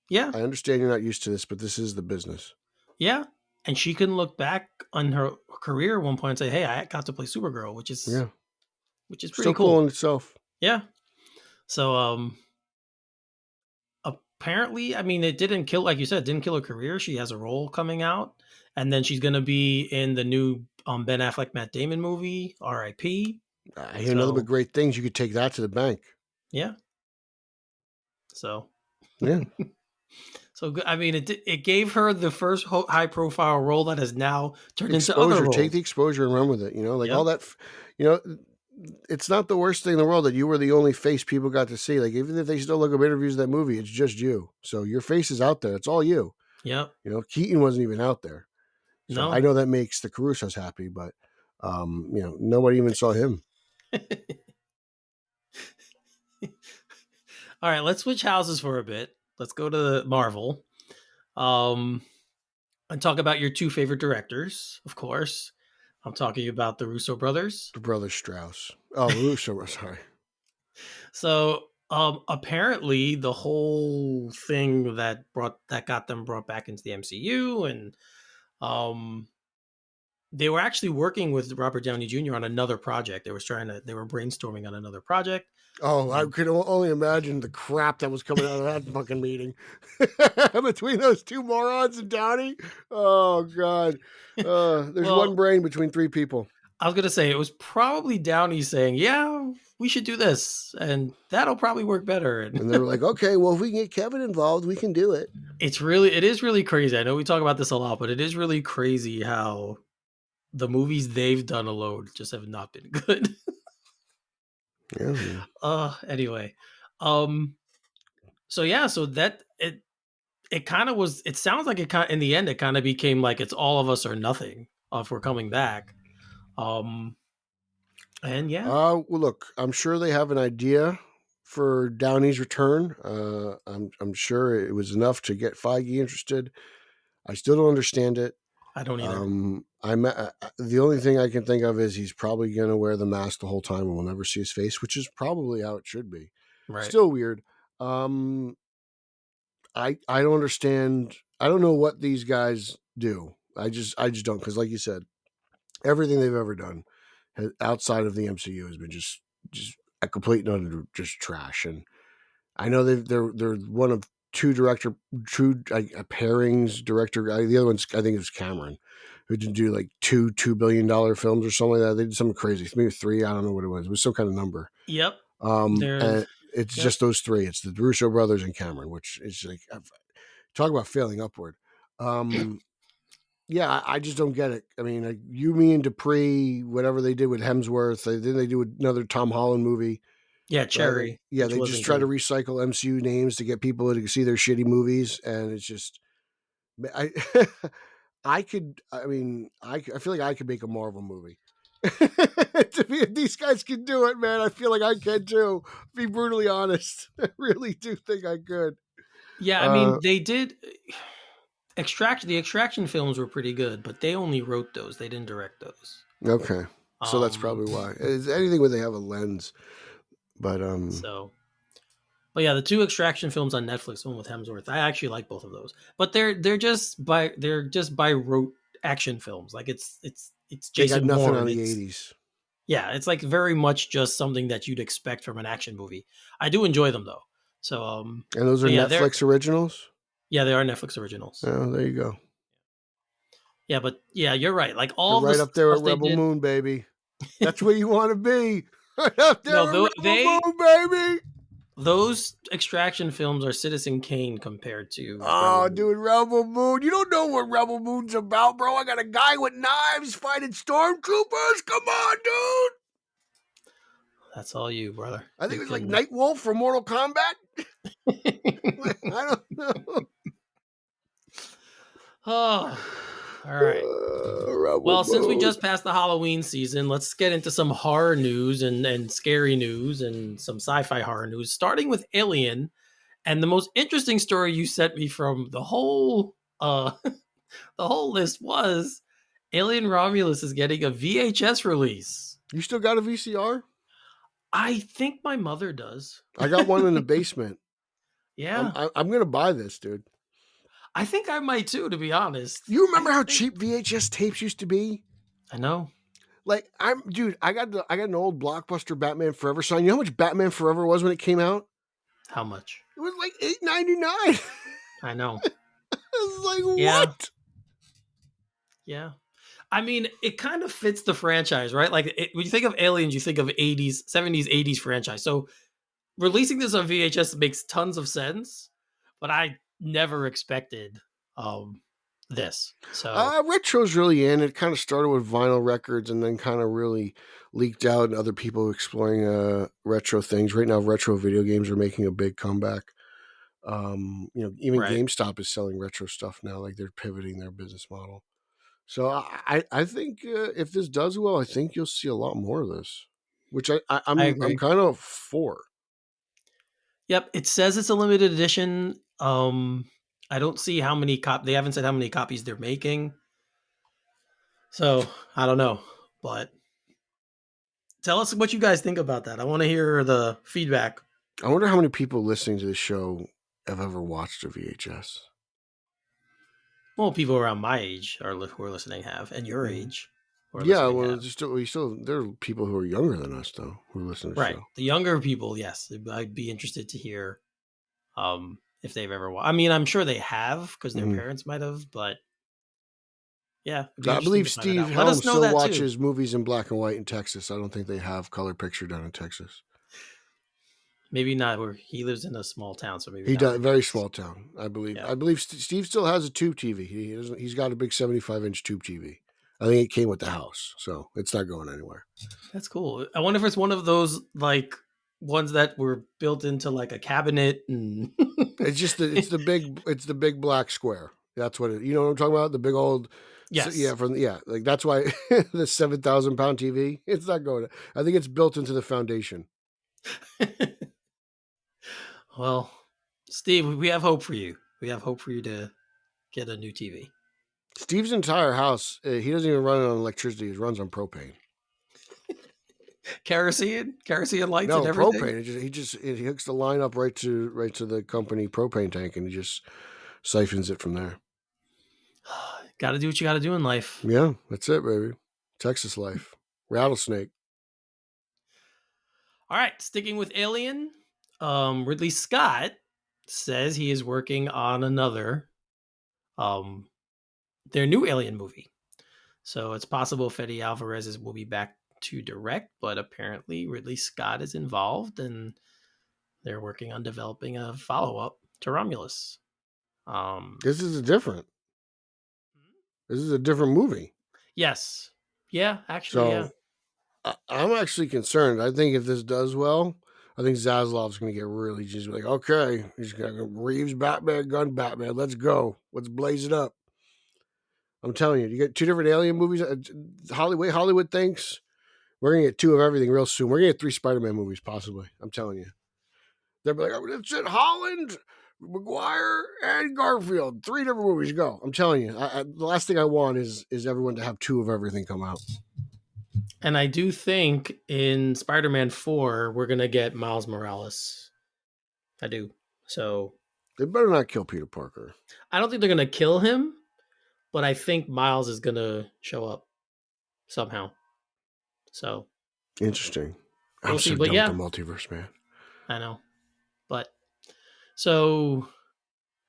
Yeah. I understand you're not used to this, but this is the business. Yeah. And she can look back on her career at one point and say, hey, I got to play Supergirl, which is pretty Still cool. cool in itself. Yeah. So apparently, I mean, it didn't kill, like you said, didn't kill her career. She has a role coming out, and then she's gonna be in the new Ben Affleck Matt Damon movie, R.I.P. I hear nothing but great things. You could take that to the bank. Yeah. So Yeah. So I mean, it gave her the first high profile role that has now turned into other roles. Take the exposure and run with it. You know, like all that. You know, it's not the worst thing in the world that you were the only face people got to see. Like even if they still look up interviews of that movie, it's just you. So your face is out there. It's all you. Yep. You know, Keaton wasn't even out there. So no, I know that makes the Carussos happy, but you know, nobody even saw him. All right, let's switch houses for a bit. Let's go to Marvel. And talk about your two favorite directors, of course. I'm talking about the Russo brothers. The brothers Strauss. Oh, Russo, sorry. So apparently the whole thing that got them brought back into the MCU, and they were actually working with Robert Downey Jr. on another project. They were brainstorming on another project. Oh, I could only imagine the crap that was coming out of that fucking meeting between those two morons and Downey. Oh God, there's one brain between three people. I was gonna say it was probably Downey saying, "Yeah, we should do this, and that'll probably work better." And they were like, "Okay, well, if we can get Kevin involved, we can do it." It is really crazy. I know we talk about this a lot, but it is really crazy how the movies they've done alone just have not been good. Yeah. Anyway, so that it kind of was. It sounds like in the end it kind of became like it's all of us or nothing if we're coming back. And yeah. Well, look, I'm sure they have an idea for Downey's return. I'm sure it was enough to get Feige interested. I still don't understand it. I don't either. The only thing I can think of is he's probably going to wear the mask the whole time and we'll never see his face, which is probably how it should be. Right. Still weird. I don't understand. I don't know what these guys do. I just don't, because like you said, everything they've ever done outside of the MCU has been just a complete and utter just trash. And I know they're one of two pairings director. The other one's, I think it was Cameron, who did do like $2 billion films or something like that. They did something crazy, maybe 3. I don't know what it was. It was some kind of number. Yep. And it's just those 3. It's the Russo brothers and Cameron, which is like, talk about failing upward. Yeah, I just don't get it. I mean, like me and Dupree, whatever they did with Hemsworth, they do another Tom Holland movie. Yeah, Cherry. Right? Yeah, they just try to recycle MCU names to get people to see their shitty movies, and it's just, I feel like I could make a Marvel movie. If these guys can do it, man, I feel like I can too. Be brutally honest, I really do think I could. Yeah, I mean, they did. The Extraction films were pretty good, but they only wrote those. They didn't direct those. Okay, so that's probably why. It's anything where they have a lens. But but yeah, the 2 Extraction films on Netflix, the one with Hemsworth, I actually like both of those. But they're just by rote action films. Like it's Jason Bourne. Nothing Bourne. on the 80s. Yeah, it's like very much just something that you'd expect from an action movie. I do enjoy them though. So and those are Netflix originals? Yeah, they are Netflix originals. Oh, there you go. Yeah, but yeah, you're right. Like you're right up there at Rebel Moon, baby. That's where you want to be. Right up there at Rebel Moon, baby. Those Extraction films are Citizen Kane compared to dude, Rebel Moon. You don't know what Rebel Moon's about, bro. I got a guy with knives fighting stormtroopers. Come on, dude. That's all you, brother. I think it was like Nightwolf from Mortal Kombat. I don't know. Oh, all right. Well, since we just passed the Halloween season, let's get into some horror news and scary news and some sci-fi horror news, starting with Alien. And the most interesting story you sent me from the whole list was Alien Romulus is getting a VHS release. You still got a VCR? I think my mother does. I got one in the basement. Yeah. I'm gonna buy this, dude. I think I might too, to be honest. You remember how cheap VHS tapes used to be? I know. Like I got an old Blockbuster Batman Forever sign. You know how much Batman Forever was when it came out? How much? It was like $8.99. I know. I was like, Yeah. what? Yeah. I mean, it kind of fits the franchise, right? Like when you think of Aliens, you think of 80s, 70s, 80s franchise. So releasing this on VHS makes tons of sense, but I never expected this. So Retro's really in. It kind of started with vinyl records and then kind of really leaked out, and other people exploring retro things. Right now, retro video games are making a big comeback. Even right. GameStop is selling retro stuff now. Like they're pivoting their business model. So I think if this does well, I think you'll see a lot more of this, which I'm agree. kind of for. Yep, it says it's a limited edition. I don't see how many they haven't said how many copies they're making. So, I don't know, but tell us what you guys think about that. I want to hear the feedback. I wonder how many people listening to this show have ever watched a VHS. Well, people around my age who are listening have, and your age. Yeah, well, there are people who are younger than us though who listen to the show. The younger people, yes, I'd be interested to hear if they've ever watched. I mean, I'm sure they have because their parents might have, but yeah. I believe Steve Helm still watches movies in black and white in Texas. I don't think they have color picture down in Texas. Maybe not where he lives in a small town, so maybe he does. Very small town, I believe. Yeah. I believe Steve still has a tube TV. He's got a big 75-inch tube TV. I think it came with the house, so it's not going anywhere. That's cool. I wonder if it's one of those like ones that were built into like a cabinet. And it's just it's the big black square. That's what it. You know what I'm talking about? The big old. Yes. Like that's why the 7,000-pound TV. It's not going. I think it's built into the foundation. Well, Steve, we have hope for you. We have hope for you to get a new TV. Steve's entire house, he doesn't even run it on electricity. He runs on propane. Kerosene lights no, and everything? Propane. He hooks the line up right to the company propane tank, and he just siphons it from there. Got to do what you got to do in life. Yeah, that's it, baby. Texas life. Rattlesnake. All right, sticking with Alien, Ridley Scott says he is working on another, their new Alien movie. So it's possible Fede Alvarez will be back to direct, but apparently Ridley Scott is involved, and they're working on developing a follow-up to Romulus. This is a different movie. Yes. Yeah, actually, so, I'm actually concerned. I think if this does well, I think Zaslav's going to get really just like, okay, he's going to Reeves, Batman, gun, Batman. Let's go. Let's blaze it up. I'm telling you, you get two different Alien movies. Hollywood thinks we're going to get two of everything real soon. We're going to get 3 Spider-Man movies, possibly. I'm telling you. They'll be like, it's in Holland, McGuire, and Garfield. 3 different movies. Go. I'm telling you. The last thing I want is everyone to have 2 of everything come out. And I do think in Spider-Man 4, we're going to get Miles Morales. I do. So they better not kill Peter Parker. I don't think they're going to kill him, but I think Miles is going to show up somehow. So interesting. We'll see, but yeah, the multiverse, man. I know. But so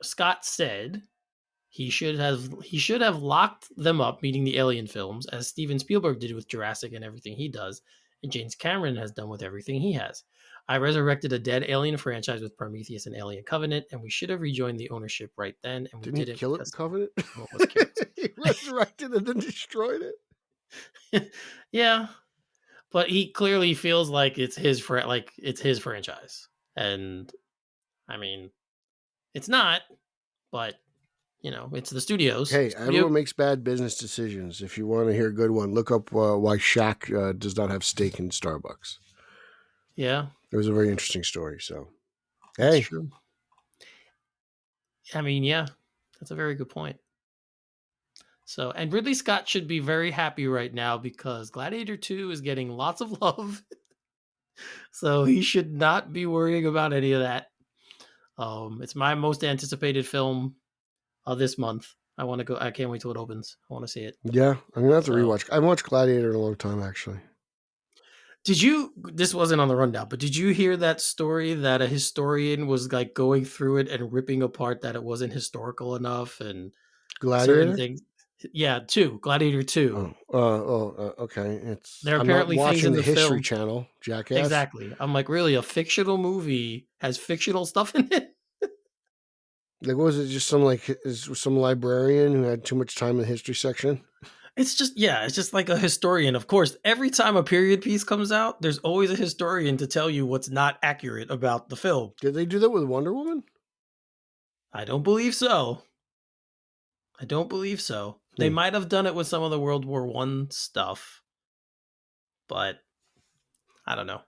Scott said he should have locked them up, meaning the Alien films, as Steven Spielberg did with Jurassic and everything he does, and James Cameron has done with everything he has. I resurrected a dead Alien franchise with Prometheus and Alien Covenant, and we should have rejoined the ownership right then, and we didn't. He kill it, Covenant? Was killed. He resurrected and then destroyed it. Yeah, but he clearly feels like it's his franchise, and I mean, it's not, but it's the studios. Hey, everyone makes bad business decisions. If you want to hear a good one, look up why Shaq does not have steak in Starbucks. Yeah. It was a very interesting story. So, hey. That's true. I mean, yeah, that's a very good point. So, and Ridley Scott should be very happy right now because Gladiator 2 is getting lots of love. So he should not be worrying about any of that. It's my most anticipated film of this month. I want to go. I can't wait till it opens. I want to see it. Yeah, I'm gonna have to So, rewatch. I haven't watched Gladiator in a long time, actually. did you? This wasn't on the rundown, but did you hear that story that a historian was like going through it and ripping apart that it wasn't historical enough and certain Gladiator? things? Yeah, two Gladiator 2. Okay. There are I'm not apparently things watching in the the History film. Channel, jackass. Exactly. I'm like, really, a fictional movie has fictional stuff in it? Like, what was it? Just some librarian who had too much time in the history section? It's just like a historian. Of course, every time a period piece comes out, there's always a historian to tell you what's not accurate about the film. Did they do that with Wonder Woman? I don't believe so. They might have done it with some of the World War One stuff, but I don't know.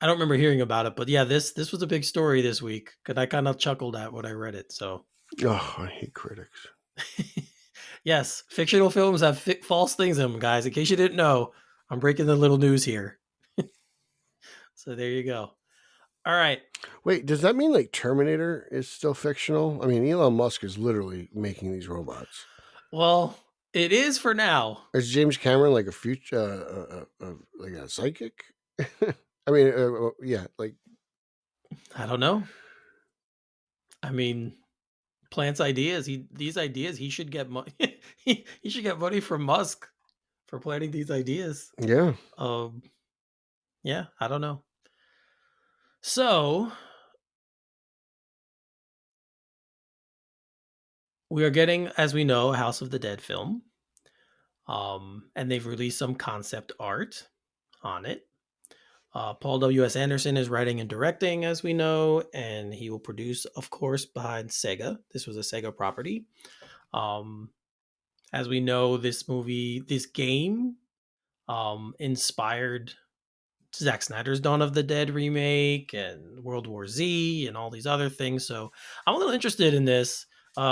I don't remember hearing about it, but yeah, this was a big story this week because I kind of chuckled at when I read it. So, Oh, I hate critics. yes, fictional films have false things in them, guys. In case you didn't know, I'm breaking the little news here. So there you go. All right. Wait, does that mean like Terminator is still fictional? I mean, Elon Musk is literally making these robots. Well, it is for now. Is James Cameron like a future, like a psychic? I mean, yeah, like I don't know. I mean, Plant's ideas. These ideas. He should get money. he should get money from Musk for planting these ideas. yeah. Yeah. I don't know. So we are getting, as we know, a House of the Dead film. And they've released some concept art on it. Paul W.S. Anderson is writing and directing, as we know, and he will produce, of course, behind Sega. This was a Sega property. As we know, this game, inspired Zack Snyder's Dawn of the Dead remake and World War Z and all these other things. So I'm a little interested in this.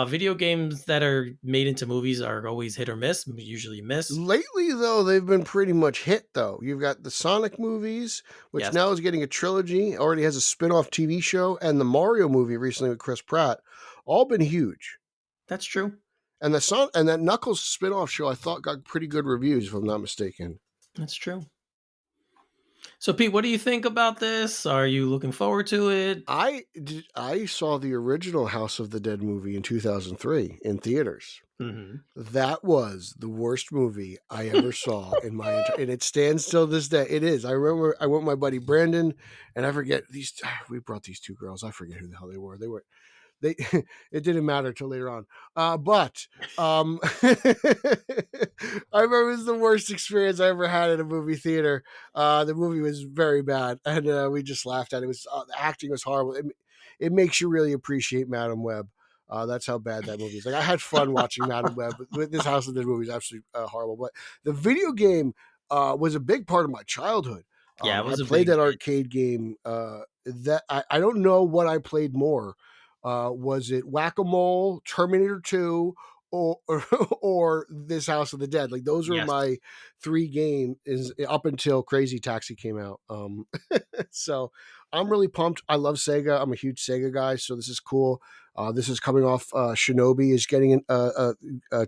Video games that are made into movies are always hit or miss, usually miss. Lately, though, they've been pretty much hit, though. You've got the Sonic movies, which Yes. now is getting a trilogy, already has a spin-off TV show, and the Mario movie recently with Chris Pratt. All been huge. That's true. And that Knuckles spin-off show, I thought, got pretty good reviews, if I'm not mistaken. That's true. So, Pete, what do you think about this? Are you looking forward to it? I saw the original House of the Dead movie in 2003 in theaters. Mm-hmm. That was the worst movie I ever saw in my entire, and it stands till this day. It is. I remember I went with my buddy Brandon, and I forget these. We brought these two girls. I forget who the hell they were. They it didn't matter till later on. But I remember it was the worst experience I ever had in a movie theater. The movie was very bad, and we just laughed at it. It was the acting was horrible. It makes you really appreciate Madam Web. That's how bad that movie is. Like I had fun watching Madam Web, but with this House of the movie is absolutely horrible. But the video game was a big part of my childhood. Yeah, it was I played that arcade game. That I don't know what I played more. Was it Whack-A-Mole, Terminator 2, or this House of the Dead? Like those are my three games up until Crazy Taxi came out. So I'm really pumped. I love Sega. I'm a huge Sega guy, so this is cool. This is coming off Shinobi is getting a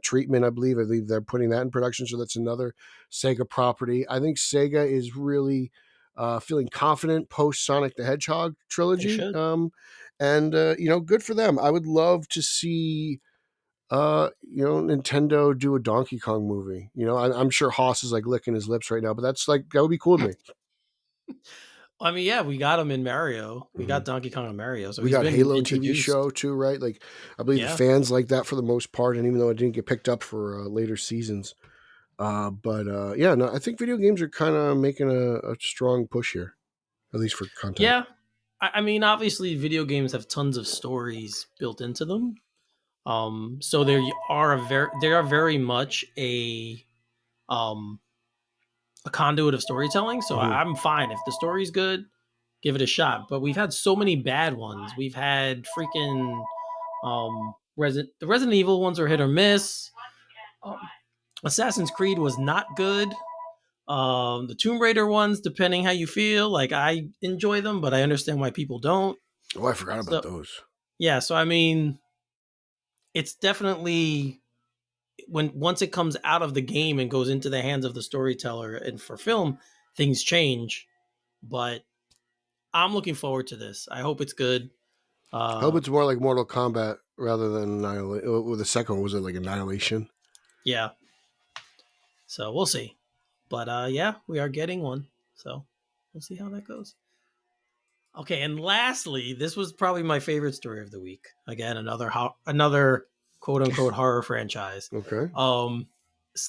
treatment, I believe. I believe they're putting that in production, so that's another Sega property. I think Sega is really feeling confident post Sonic the Hedgehog trilogy. And good for them. I would love to see Nintendo do a Donkey Kong movie. I'm sure Haas is like licking his lips right now, but that would be cool to me. I mean, yeah, we got him in Mario. We got Donkey Kong and Mario. So we got Halo TV show too, right? Like I believe the fans like that for the most part, and even though it didn't get picked up for later seasons. I think video games are kind of making a strong push here, at least for content. Yeah. I mean, obviously, video games have tons of stories built into them. So they are very much a conduit of storytelling. So I'm fine if the story's good, give it a shot. But we've had so many bad ones. We've had freaking the Resident Evil ones are hit or miss. Assassin's Creed was not good. The Tomb Raider ones, depending how you feel, like I enjoy them, but I understand why people don't. Oh, I forgot about So those. yeah, so I mean, it's definitely once it comes out of the game and goes into the hands of the storyteller, and for film, things change. But I'm looking forward to this. I hope it's good. I hope Uh, it's more like Mortal Kombat rather than Annihilation. Well, the second one was it like Annihilation? yeah, so we'll see. But yeah, we are getting one. So we'll see how that goes. Okay, and lastly, this was probably my favorite story of the week. Again, another quote unquote horror franchise. Okay.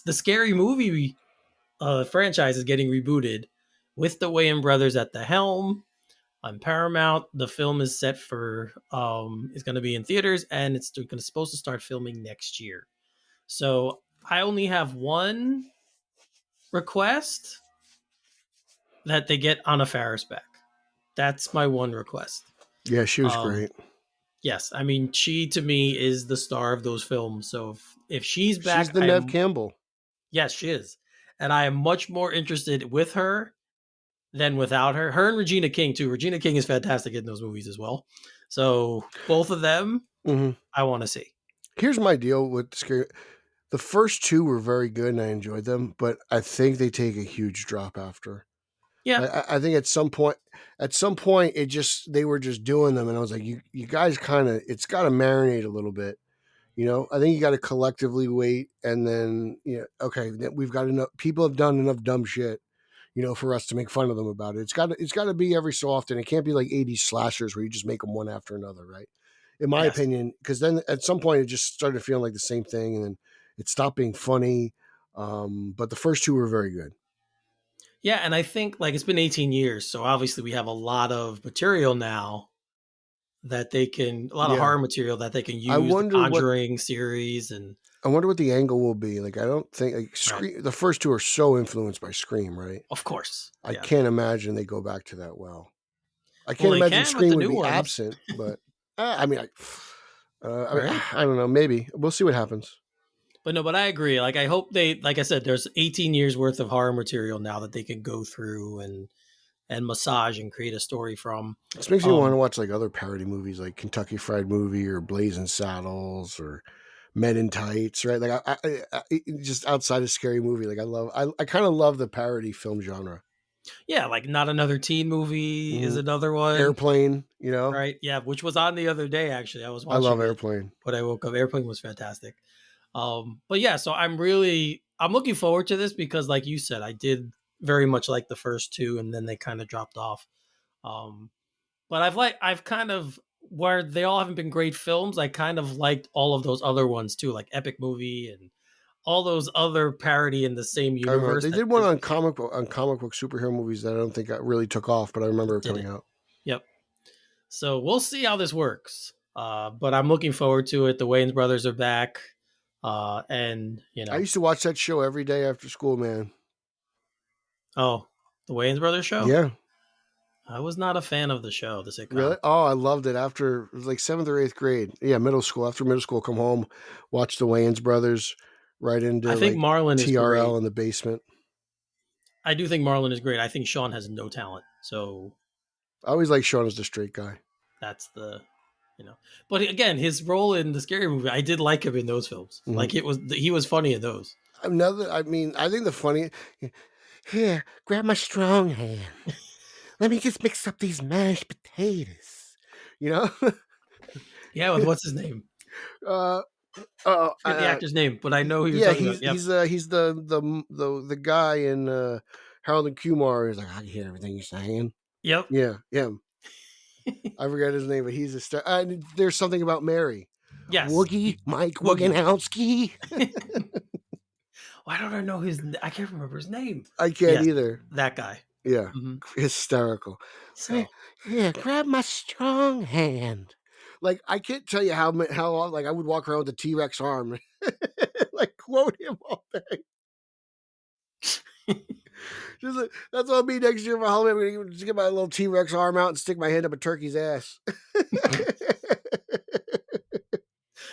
The Scary Movie franchise is getting rebooted with the Wayans brothers at the helm on Paramount. The film is set for is going to be in theaters, and it's going to supposed to start filming next year. So I only have one request, that they get Anna Faris back. That's my one request. Yeah, she was Um, great. yes, I mean, she to me is the star of those films. So if she's She's back, the Nev Campbell. yes, she is, and I am much more interested with her than without her. Her and Regina King too. Regina King is fantastic in those movies as well. So both of them, I want to see. Here's my deal with Scary. The first two were very good and I enjoyed them, but I think they take a huge drop after. Yeah, I think at some point, it just they were just doing them, and I was like, you guys kind of, it's got to marinate a little bit. I think you got to collectively wait, and then okay, we've got enough. People have done enough dumb shit, for us to make fun of them about it. It's got to be every so often. It can't be like 80s slashers where you just make them one after another, right? In my yes, opinion, because then at some point it just started feeling like the same thing, and then it stopped being funny. But the first two were very good. yeah, and I think like it's been 18 years, so obviously we have a lot of material now that they can, a lot of Yeah, horror material that they can I use. The wonder what Conjuring series, and I wonder what the angle will be. Like, I don't think like right, Scream. The first two are so influenced by Scream, right? of course, I yeah. can't imagine they go back to that well. I Well, can't they imagine can with Scream the would new be ones, absent, but I mean, right? I don't know. Maybe we'll see what happens. But no, but I agree. Like I hope they, like I said, there's 18 years worth of horror material now that they can go through and massage and create a story from. This makes me want to Um, watch like other parody movies, like Kentucky Fried Movie or Blazing Saddles or Men in Tights, right? Like just outside of scary movie, like I kind of love the parody film genre. yeah, like Not Another Teen Movie is Mhm. another one, Airplane, right? Yeah, which was on the other day. Actually, I was I love watching it Airplane. when I woke up. Airplane was fantastic. But yeah, so I'm looking forward to this because, like you said, I did very much like the first two, and then they kind of dropped off. Um, but I've kind of, where they all haven't been great films, I kind of liked all of those other ones too, like Epic Movie and all those other parody in the same I remember universe they that did one Disney on comic book superhero movies that I don't think really took off, but I remember it did coming it. out. Yep. So we'll see how this works. But I'm looking forward to it. The Wayans brothers are back. And I used to watch that show every day after school, man. oh, the Wayans brothers show. Yeah, I was not a fan of the show, the really? sitcom. Oh, I loved it. After it was like seventh or eighth grade. Yeah, middle school. After middle school, come home, watch the Wayans brothers, right I into think like Marlon is TRL great. in the basement. I do think Marlon is great. I think Sean has no talent. So I always like Sean as the straight guy. that's the, But again, his role in the Scary Movie, I did like him in those films. Mm-hmm. Like he was funny in those. I think the funny. Here, grab my strong hand. Let me just mix up these mashed potatoes. You know. Yeah, with what's his name? uh, I forget the actor's name, but I know who you're yeah, talking about. Yep. he's the guy in Harold and Kumar. He's like, I can hear everything you're saying. Yep. Yeah, him. I forget his name, but he's a star. There's something about Mary. Yes. Woogie, Mike Woogie. Woganowski. Why don't I know his? I can't remember his name. I can't Yes, either. that guy. Yeah, Mm-hmm. hysterical. So Here, grab my strong hand. Like I can't tell you how like I would walk around with a T-Rex arm, like quote him all day. Just like, that's what I'll be next year for Halloween. I'm gonna just get my little T-Rex arm out and stick my hand up a turkey's ass.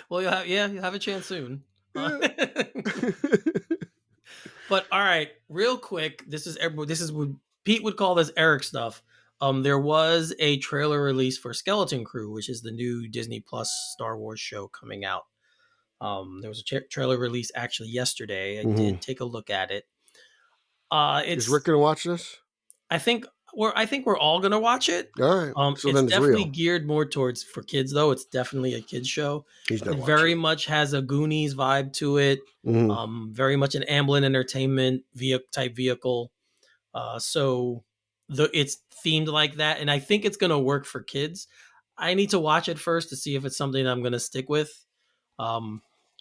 well, you'll have a chance soon. But all right, real quick, this is what Pete would call this Eric stuff. There was a trailer release for Skeleton Crew, which is the new Disney Plus Star Wars show coming out. There was a trailer release actually yesterday. I did take a look at it. Is Rick going to watch this? I think we're all gonna watch it. All right. So it's then it's definitely real. Geared more towards for kids, though. It's definitely a kids show. He's not It watching. very much has a Goonies vibe to it. Very much an Amblin Entertainment type vehicle. So it's themed like that, and I think it's gonna work for kids. I need to watch it first to see if it's something I'm gonna stick with.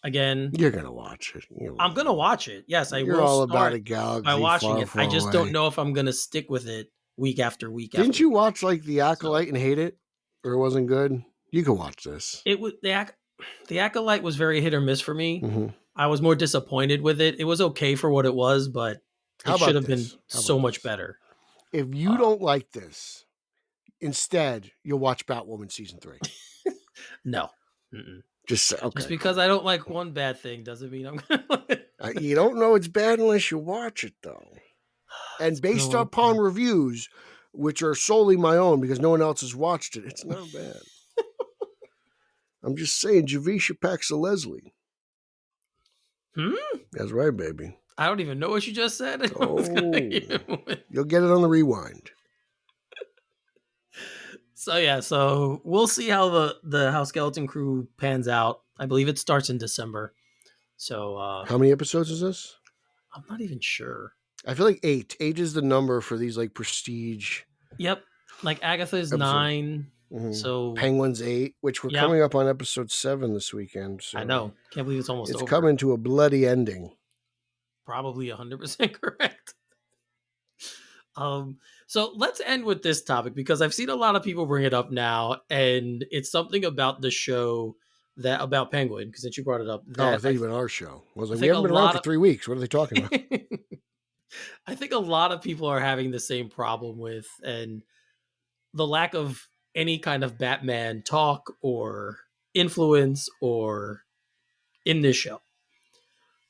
Again, you're gonna watch it. I'm gonna watch it. Yes, You're will all start about a galaxy by watching far, it. far I just away. don't know if I'm gonna stick with it week after week. Didn't you watch like The Acolyte and hate it, or it wasn't good? You can watch this. It was the Acolyte was very hit or miss for me. I was more disappointed with it. It was okay for what it was, but it should have been so much better. If you don't like this, instead you'll watch Batwoman season 3. No. Just because I don't like one bad thing doesn't mean I'm gonna you don't know it's bad unless you watch it, though. And based upon reviews, which are solely my own because no one else has watched it, it's not bad. I'm just saying, Javisha Paxa Leslie. That's right, baby. I don't even know what you just said. You'll get it on the rewind. So we'll see how the Skeleton Crew pans out. I believe it starts in December. So how many episodes is this? I'm not even sure. I feel like 8. 8 is the number for these like prestige. Yep. Like Agatha is 9. So Penguin's 8, which we're coming up on episode 7 this weekend. So I know. Can't believe it's almost over. It's coming to a bloody ending. Probably 100% correct. So let's end with this topic because I've seen a lot of people bring it up now, and it's something about the show about Penguin, because since you brought it up. I think about our show. I was like, we haven't been around for 3 weeks. What are they talking about? I think a lot of people are having the same problem with, and the lack of any kind of Batman talk or influence or in this show.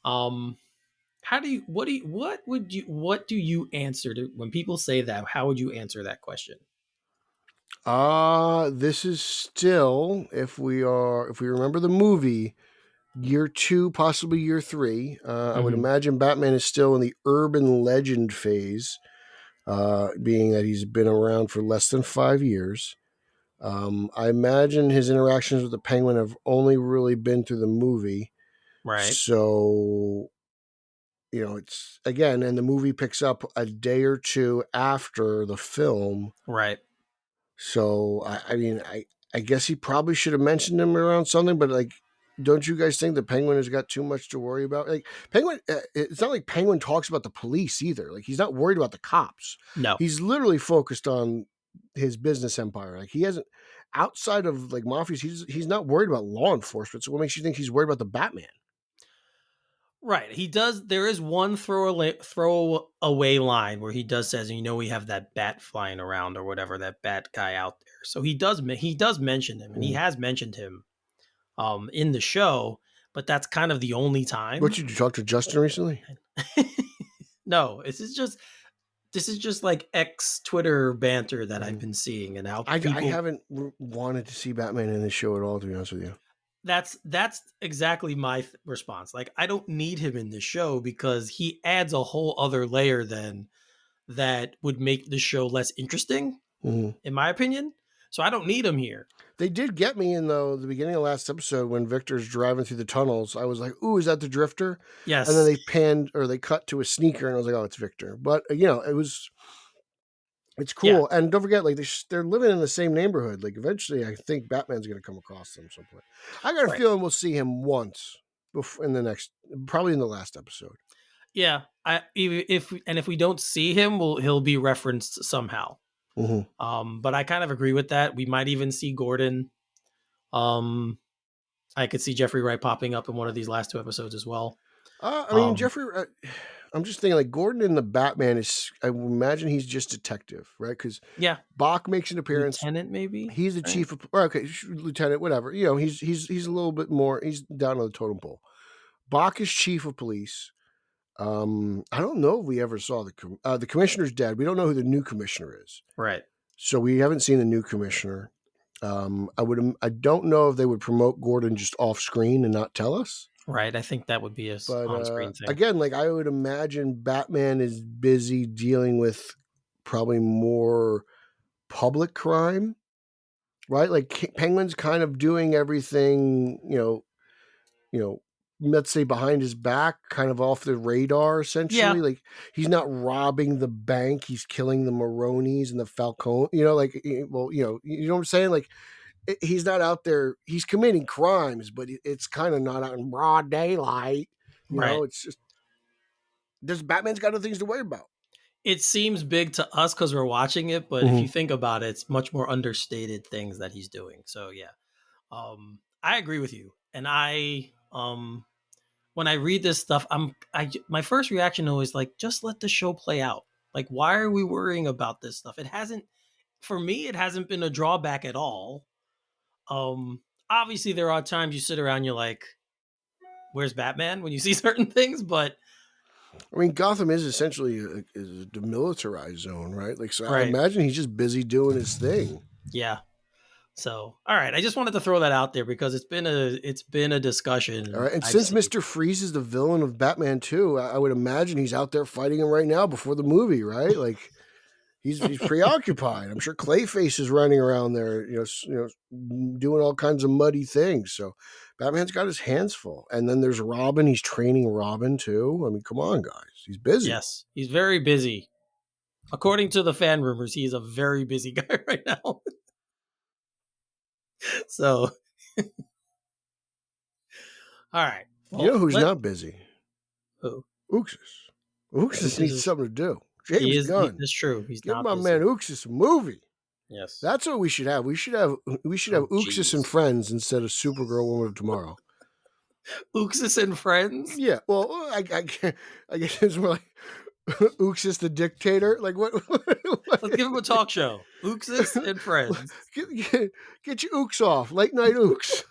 What do you answer to when people say that? How would you answer that question? This is still, if we remember the movie, year 2, possibly year 3. I would imagine Batman is still in the urban legend phase, being that he's been around for less than 5 years. I imagine his interactions with the Penguin have only really been through the movie. Right. So, it's again, and the movie picks up a day or two after the film. Right. So, I guess he probably should have mentioned him around something, but like, don't you guys think the Penguin has got too much to worry about? Like, Penguin, it's not like Penguin talks about the police either. Like, he's not worried about the cops. No. He's literally focused on his business empire. Like, he hasn't, outside of like mafias, he's not worried about law enforcement. So what makes you think he's worried about the Batman? Right. He does. There is one throwaway line where he does says, we have that bat flying around or whatever, that bat guy out there. So he does mention him, and he has mentioned him in the show, but that's kind of the only time. What, did you talk to Justin recently? No, this is just like ex Twitter banter that I've been seeing, and how I haven't wanted to see Batman in this show at all, to be honest with you. That's exactly my response. Like, I don't need him in this show because he adds a whole other layer then that would make the show less interesting, in my opinion. So I don't need him here. They did get me in, though, the beginning of last episode when Victor's driving through the tunnels. I was like, ooh, is that the Drifter? Yes. And then they cut to a sneaker, and I was like, oh, it's Victor. But, it's cool. Yeah. And don't forget, like, they're living in the same neighborhood. Like, eventually, I think Batman's going to come across them at some point. I got a feeling we'll see him once probably in the last episode. Yeah. If we don't see him, he'll be referenced somehow. But I kind of agree with that. We might even see Gordon. I could see Jeffrey Wright popping up in one of these last 2 episodes as well. Jeffrey, I'm just thinking like Gordon in the Batman I imagine he's just detective, right? Because Bach makes an appearance. Lieutenant, maybe he's the chief of, lieutenant, whatever. He's a little bit more. He's down on the totem pole. Bach is chief of police. I don't know if we ever saw the commissioner's dead. We don't know who the new commissioner is. Right. So we haven't seen the new commissioner. I don't know if they would promote Gordon just off screen and not tell us. Right. I think that would be a on-screen thing. Again, like I would imagine Batman is busy dealing with probably more public crime, right? Like Penguin's kind of doing everything, let's say behind his back, kind of off the radar, essentially. Yeah. Like he's not robbing the bank; he's killing the Maronis and the Falcone. You know what I'm saying? Like he's not out there. He's committing crimes, but it's kind of not out in broad daylight. Right. It's just Batman's got other things to worry about. It seems big to us because we're watching it, but if you think about it, it's much more understated things that he's doing. So yeah, I agree with you. And when I read this stuff, my first reaction always like, just let the show play out. Like, why are we worrying about this stuff? For me, it hasn't been a drawback at all. Obviously there are times you sit around, you're like, where's Batman when you see certain things, but I mean, Gotham is essentially a demilitarized zone, right? Like, so right. I imagine he's just busy doing his thing. Yeah. So, all right. I just wanted to throw that out there because it's been a discussion. All right. And since Mr. Freeze is the villain of Batman 2, I would imagine he's out there fighting him right now before the movie, right? Like he's preoccupied. I'm sure Clayface is running around there, doing all kinds of muddy things. So Batman's got his hands full. And then there's Robin. He's training Robin too. I mean, come on, guys. He's busy. Yes, he's very busy. According to the fan rumors, he's a very busy guy right now. So, all right. Well, you know who's not busy? Who? Uxas. Uxas needs something to do. James Gunn. That's true. Give my man Uxas a movie. Yes. That's what we should have. We should have Uxas and Friends instead of Supergirl Woman of Tomorrow. Uxas and Friends? Yeah. Well, I guess it's more like Uxas the Dictator. Like what? Let's give him a talk show. Uxas and Friends. Get your Ux off. Late night Ux.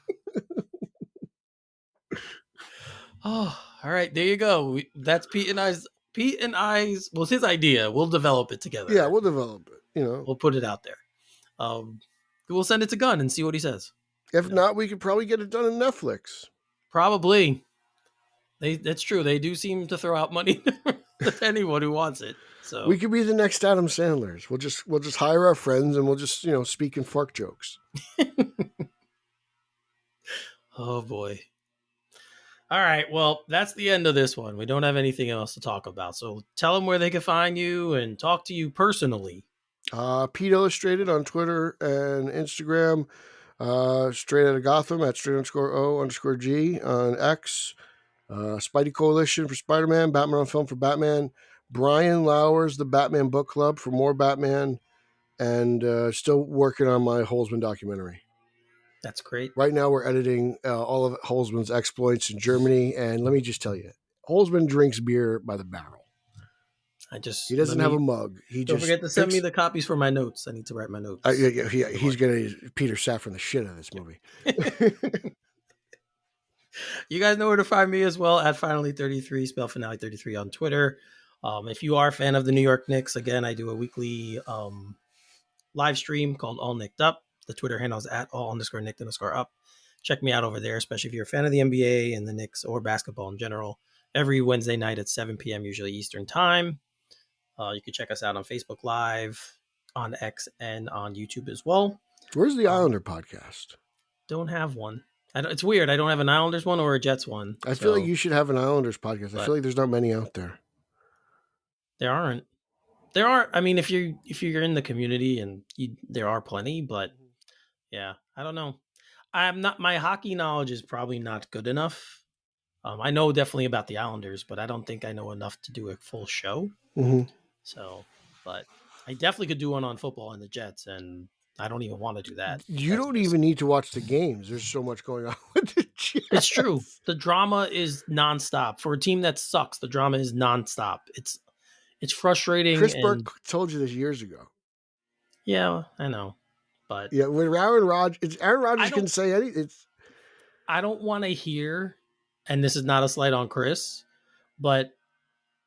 Oh, all right. There you go. That's Pete and I's. Well, it's his idea. We'll develop it together. Yeah, we'll develop it. We'll put it out there. We'll send it to Gunn and see what he says. If not, we could probably get it done on Netflix. Probably. That's true. They do seem to throw out money to anyone who wants it. So we could be the next Adam Sandlers. We'll just hire our friends and we'll just speak in fart jokes. Oh boy. All right. Well, that's the end of this one. We don't have anything else to talk about. So tell them where they can find you and talk to you personally. Pete Illustrated on Twitter and Instagram. Straight Outta Gotham at straight_O_G on X. Spidey Coalition for Spider-Man. Batman on Film for Batman. Brian Lauer's The Batman Book Club for more Batman. And still working on my Holzman documentary. That's great. Right now we're editing all of Holzman's exploits in Germany. And let me just tell you, Holzman drinks beer by the barrel. He doesn't have a mug. Don't forget to send me the copies for my notes. I need to write my notes. He's going to Peter Safran the shit out of this movie. You guys know where to find me as well at Finally33, spell Finale 33 on Twitter. If you are a fan of the New York Knicks, again, I do a weekly live stream called All Nicked Up. The Twitter handle is at all_nicked_up. Check me out over there, especially if you're a fan of the NBA and the Knicks or basketball in general. Every Wednesday night at 7 p.m., usually Eastern time. You can check us out on Facebook Live, on X, and on YouTube as well. Where's the Islander podcast? Don't have one. It's weird. I don't have an Islanders one or a Jets one. I feel like you should have an Islanders podcast. I feel like there's not many out there. There aren't. There are. I mean, if you're in the community, and there are plenty, but yeah, I don't know. My hockey knowledge is probably not good enough. I know definitely about the Islanders, but I don't think I know enough to do a full show. Mm-hmm. So, but I definitely could do one on football and the Jets, and I don't even want to do that. You don't even need to watch the games. There's so much going on with the Jets. It's true. The drama is nonstop. For a team that sucks, the drama is nonstop. It's frustrating. Chris Burke told you this years ago. Yeah, I know. But yeah, when Aaron Rodgers can say anything. I don't want to hear, and this is not a slight on Chris, but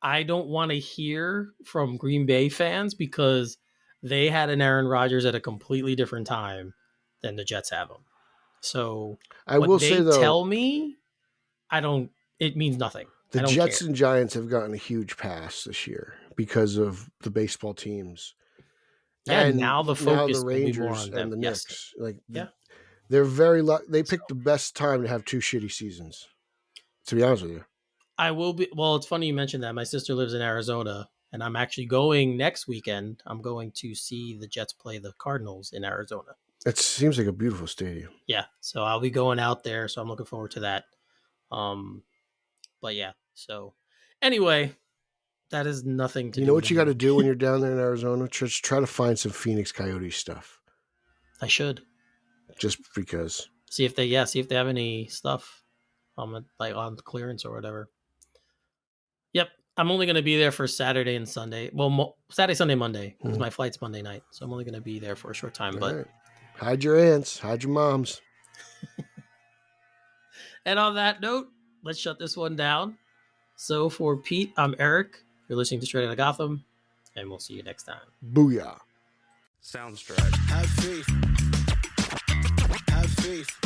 I don't want to hear from Green Bay fans because they had an Aaron Rodgers at a completely different time than the Jets have him. So I what will they say, though, tell me, it means nothing. the I don't Jets care. and Giants have gotten a huge pass this year because of the baseball teams. Yeah, And now the now focus the will be more Rangers on and them. the Yes. Knicks. Like, Yeah. they're very they picked the best time to have two shitty seasons, to be honest with you. I will be. Well, it's funny you mentioned that. My sister lives in Arizona, and I'm actually going next weekend. I'm going to see the Jets play the Cardinals in Arizona. It seems like a beautiful stadium. Yeah, so I'll be going out there. So I'm looking forward to that. But yeah. So anyway, that is nothing to do. You know with what you got to anything. do when you're down there in Arizona? Just try to find some Phoenix Coyotes stuff. I should Just because. see if they have any stuff like on clearance or whatever. Yep. I'm only going to be there for Saturday and Sunday. Well, Saturday, Sunday, Monday, because my flight's Monday night. So I'm only going to be there for a short time. All But right. Hide your aunts, hide your moms. And on that note, let's shut this one down. So for Pete, I'm Eric. You're listening to Straight Outta Gotham, and we'll see you next time. Booyah. Soundstripe. Have faith. Have faith.